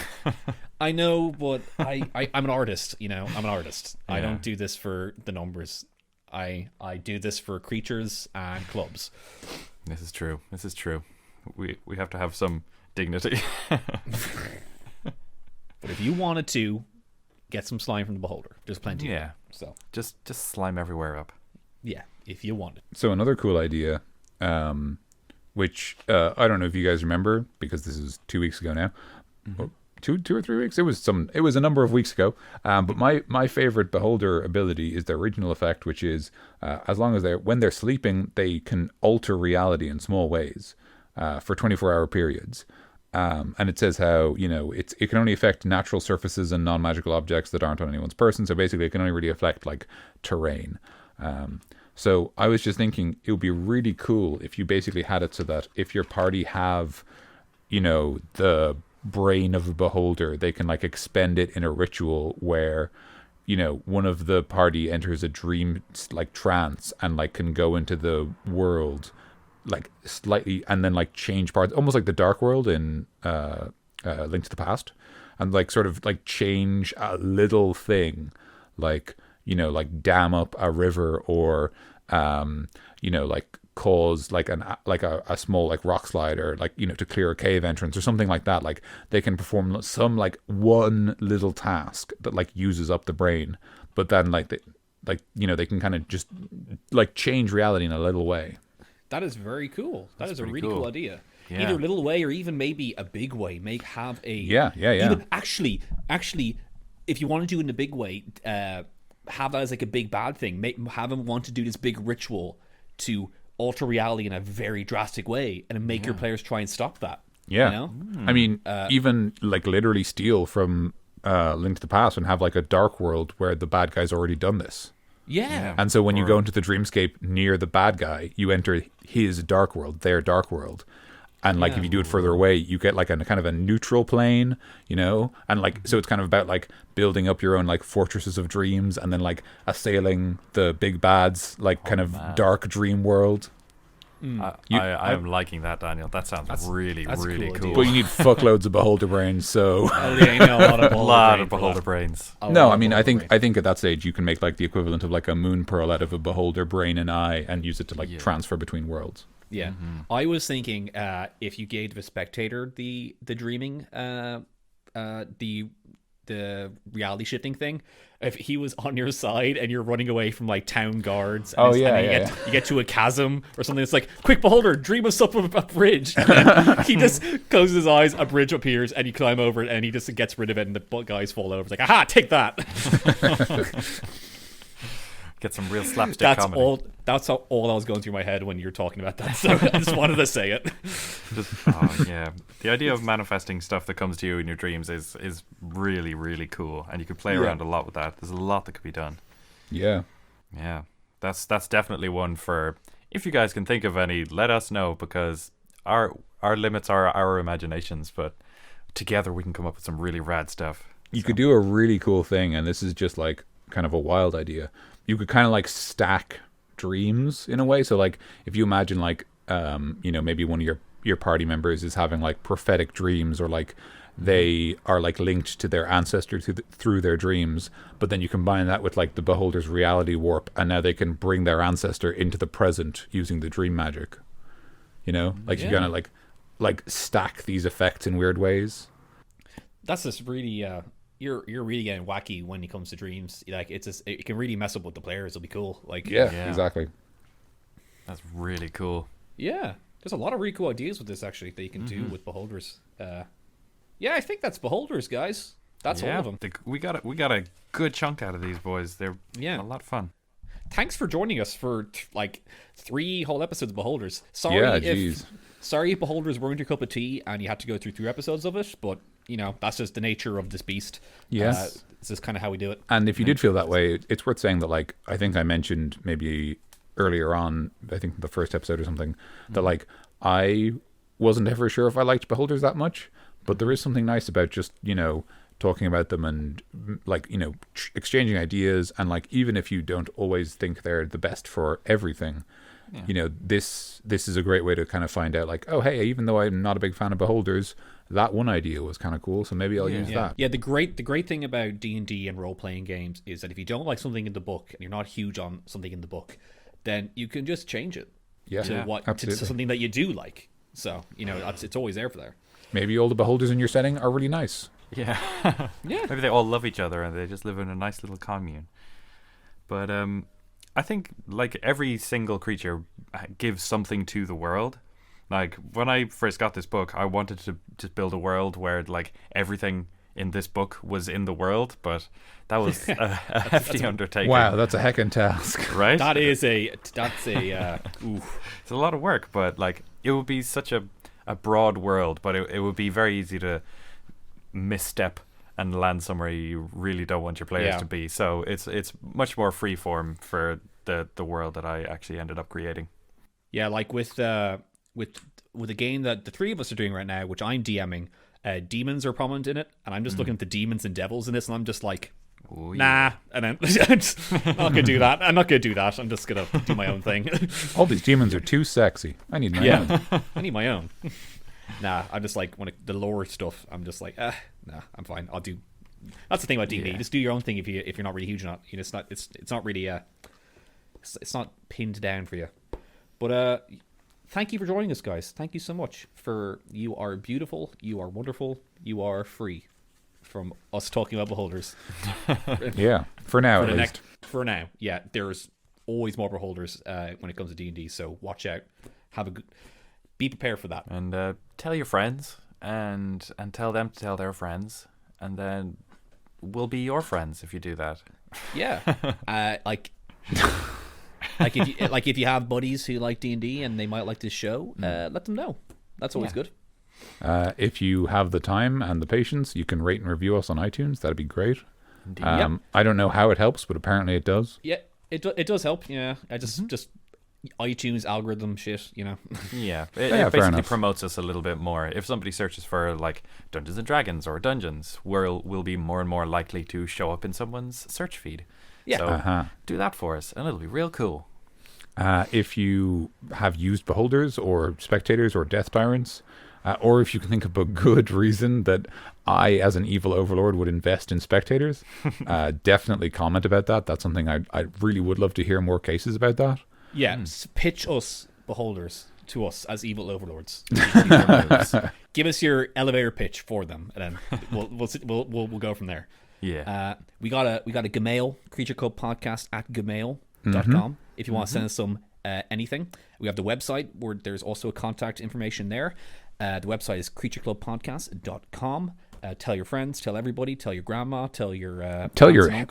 Speaker 2: I know, but I'm an artist, I'm an artist. I
Speaker 3: Yeah.
Speaker 2: don't do this for the numbers. I do this for creatures and clubs.
Speaker 3: This is true. We have to have some dignity.
Speaker 2: But if you wanted to get some slime from the Beholder, there's plenty.
Speaker 3: Yeah.
Speaker 2: So
Speaker 3: Just slime everywhere up.
Speaker 2: yeah, if you wanted.
Speaker 1: So another cool idea, which I don't know if you guys remember because this is 2 weeks ago now, or two or 3 weeks. It was a number of weeks ago. But my favorite Beholder ability is their regional effect, which is as long as when they're sleeping, they can alter reality in small ways for 24-hour periods. And it says how it can only affect natural surfaces and non-magical objects that aren't on anyone's person. So basically, it can only really affect like terrain. So I was just thinking it would be really cool if you basically had it so that if your party have, the brain of a Beholder, they can like expend it in a ritual where, one of the party enters a dream like trance and like can go into the world like slightly and then like change parts, almost like the Dark World in Link to the Past, and like sort of like change a little thing, like like dam up a river or like cause like a small like rock slide or like to clear a cave entrance or something like that. Like they can perform some like one little task that like uses up the brain, but then like they can kind of just like change reality in a little way.
Speaker 2: That is very cool. That is a really
Speaker 3: cool.
Speaker 2: cool idea.
Speaker 3: Yeah.
Speaker 2: Either a little way or even maybe a big way. Have a
Speaker 1: yeah.
Speaker 2: Actually, if you want to do it in a big way, have that as like a big bad thing. Have him want to do this big ritual to alter reality in a very drastic way, and make your players try and stop that.
Speaker 1: Yeah, I mean, even like literally steal from Link to the Past and have like a Dark World where the bad guy's already done this.
Speaker 2: Yeah.
Speaker 1: And so when you go into the dreamscape near the bad guy, you enter his Dark World, their Dark World. And like if you do it further away, you get like a kind of a neutral plane, and like so it's kind of about like building up your own like fortresses of dreams and then like assailing the big bad's like dark dream world.
Speaker 3: I am liking that, Daniel. That sounds really
Speaker 2: a
Speaker 3: really
Speaker 2: cool
Speaker 3: cool.
Speaker 1: But you need fuckloads of Beholder brains, so
Speaker 2: a
Speaker 3: lot of Beholder brains.
Speaker 1: no, I mean I think at that stage you can make like the equivalent of like a moon pearl out of a Beholder brain and eye and use it to like transfer between worlds.
Speaker 2: Yeah, I was thinking if you gave the Spectator the dreaming, the the reality shifting thing. If he was on your side and you're running away from like town guards,
Speaker 1: Oh,
Speaker 2: and
Speaker 1: yeah,
Speaker 2: and
Speaker 1: yeah,
Speaker 2: you get to a chasm or something, it's like, quick beholder, dream us up a bridge. And then he just closes his eyes, a bridge appears, and you climb over it, and he just gets rid of it, and the guys fall over. It's like, aha, take that.
Speaker 3: Get some real slapstick comedy.
Speaker 2: That's all I was going through my head when you were talking about that. So I just wanted to say it.
Speaker 3: Yeah. The idea of manifesting stuff that comes to you in your dreams is really, really cool, and you could play around a lot with that. There's a lot that could be done.
Speaker 1: Yeah.
Speaker 3: Yeah. That's definitely one for, if you guys can think of any, let us know, because our limits are our imaginations, but together we can come up with some really rad stuff.
Speaker 1: You could do a really cool thing, and this is just like kind of a wild idea. You could kind of like stack dreams in a way. So like if you imagine like maybe one of your party members is having like prophetic dreams, or like they are like linked to their ancestor through their dreams, but then you combine that with like the beholder's reality warp, and now they can bring their ancestor into the present using the dream magic. Like you're gonna like stack these effects in weird ways.
Speaker 2: That's just really you're really getting wacky when it comes to dreams. Like it can really mess up with the players. It'll be cool. Like
Speaker 1: yeah, exactly.
Speaker 3: That's really cool.
Speaker 2: Yeah, there's a lot of really cool ideas with this actually that you can do with beholders. Yeah, I think that's beholders, guys. That's all of them.
Speaker 3: We got a good chunk out of these boys. They're a lot of fun.
Speaker 2: Thanks for joining us for like 3 whole episodes of Beholders. Sorry if Beholders weren't your cup of tea and you had to go through 3 episodes of it, but that's just the nature of this beast.
Speaker 1: Yes.
Speaker 2: This is kind of how we do it.
Speaker 1: And if you did feel that way, it's worth saying that, like, I think I mentioned maybe earlier on, I think the first episode or something, that like I wasn't ever sure if I liked Beholders that much, but there is something nice about just, talking about them and like, exchanging ideas, and like even if you don't always think they're the best for everything, this is a great way to kind of find out like, oh hey, even though I'm not a big fan of Beholders, that one idea was kind of cool, so maybe I'll use that.
Speaker 2: Yeah, the great thing about D&D and role-playing games is that if you don't like something in the book and you're not huge on something in the book, then you can just change it to something that you do like. So, it's always there for there.
Speaker 1: Maybe all the Beholders in your setting are really nice.
Speaker 3: Yeah.
Speaker 2: Yeah.
Speaker 3: Maybe they all love each other and they just live in a nice little commune. But I think like every single creature gives something to the world. Like when I first got this book, I wanted to just build a world where like everything in this book was in the world, but that was a hefty undertaking.
Speaker 1: Wow, that's a heckin' task,
Speaker 3: right?
Speaker 2: It's a
Speaker 3: It's a lot of work, but like it would be such a broad world, but it would be very easy to misstep and land somewhere you really don't want your players to be. So it's much more free form for the world that I actually ended up creating.
Speaker 2: Yeah, like with the game that the 3 of us are doing right now, which I'm DMing, demons are prominent in it, and I'm just looking at the demons and devils in this, and I'm just like, nah, and then I'm not gonna do that. I'm not gonna do that. I'm just gonna do my own thing.
Speaker 1: All these demons are too sexy. I need my own.
Speaker 2: I need my own. Nah, I'm just like the lore stuff. I'm just like, nah, I'm fine. I'll do. That's the thing about D&D. Just do your own thing if you're not really huge on it. It's not really it's not pinned down for you. But thank you for joining us, guys. Thank you so much. You are beautiful. You are wonderful. You are free from us talking about Beholders.
Speaker 1: Yeah, for now at least.
Speaker 2: For now, yeah. There's always more Beholders when it comes to D&D. So watch out. Be prepared for that.
Speaker 3: And tell your friends, and tell them to tell their friends, and then we'll be your friends if you do that.
Speaker 2: Yeah. If you have buddies who like D&D and they might like this show, let them know. That's always good.
Speaker 1: If you have the time and the patience, you can rate and review us on iTunes. That'd be great. I don't know how it helps, but apparently it does.
Speaker 2: Yeah, it does help. Yeah, I just iTunes algorithm shit,
Speaker 3: Yeah, it basically promotes us a little bit more. If somebody searches for like Dungeons and Dragons or Dungeons, we'll be more and more likely to show up in someone's search feed. Yeah, so do that for us, and it'll be real cool.
Speaker 1: If you have used Beholders or Spectators or Death Tyrants, or if you can think of a good reason that I, as an evil overlord, would invest in Spectators, definitely comment about that. That's something I really would love to hear more cases about that.
Speaker 2: Yeah, pitch us Beholders to us as evil overlords. Give us your elevator pitch for them, and then we'll go from there.
Speaker 3: Yeah.
Speaker 2: We got a Gmail, Creature Club Podcast at gmail.com if you want to send us some anything. We have the website where there's also a contact information there. The website is creatureclubpodcast.com. Tell your friends, tell everybody, tell your grandma, tell your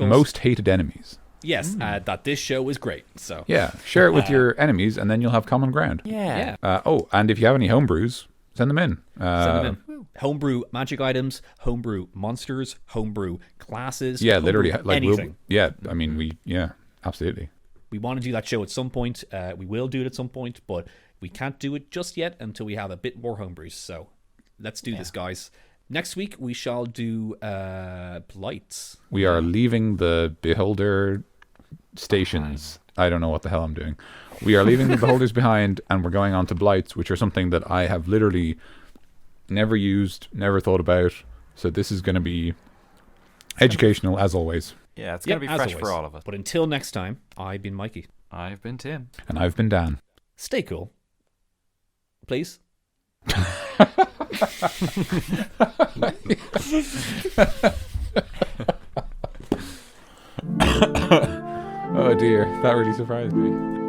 Speaker 1: most hated enemies.
Speaker 2: Yes, that this show is great. So
Speaker 1: yeah, share it with your enemies, and then you'll have common ground.
Speaker 3: Yeah.
Speaker 1: And if you have any homebrews, send them in.
Speaker 2: Send them in. Homebrew magic items, homebrew monsters, homebrew classes.
Speaker 1: Yeah, literally, like
Speaker 2: anything.
Speaker 1: Absolutely.
Speaker 2: We want to do that show at some point. We will do it at some point, but we can't do it just yet until we have a bit more homebrews. So let's do this, guys. Next week, we shall do Blights.
Speaker 1: We are leaving the Beholder stations. I don't know what the hell I'm doing. We are leaving the Beholders behind, and we're going on to Blights, which are something that I have literally never used, never thought about. So this is going to be educational, as always.
Speaker 3: Yeah, it's going to be fresh for all of us.
Speaker 2: But until next time, I've been Mikey.
Speaker 3: I've been Tim.
Speaker 1: And I've been Dan.
Speaker 2: Stay cool. Please.
Speaker 1: Oh dear, that really surprised me.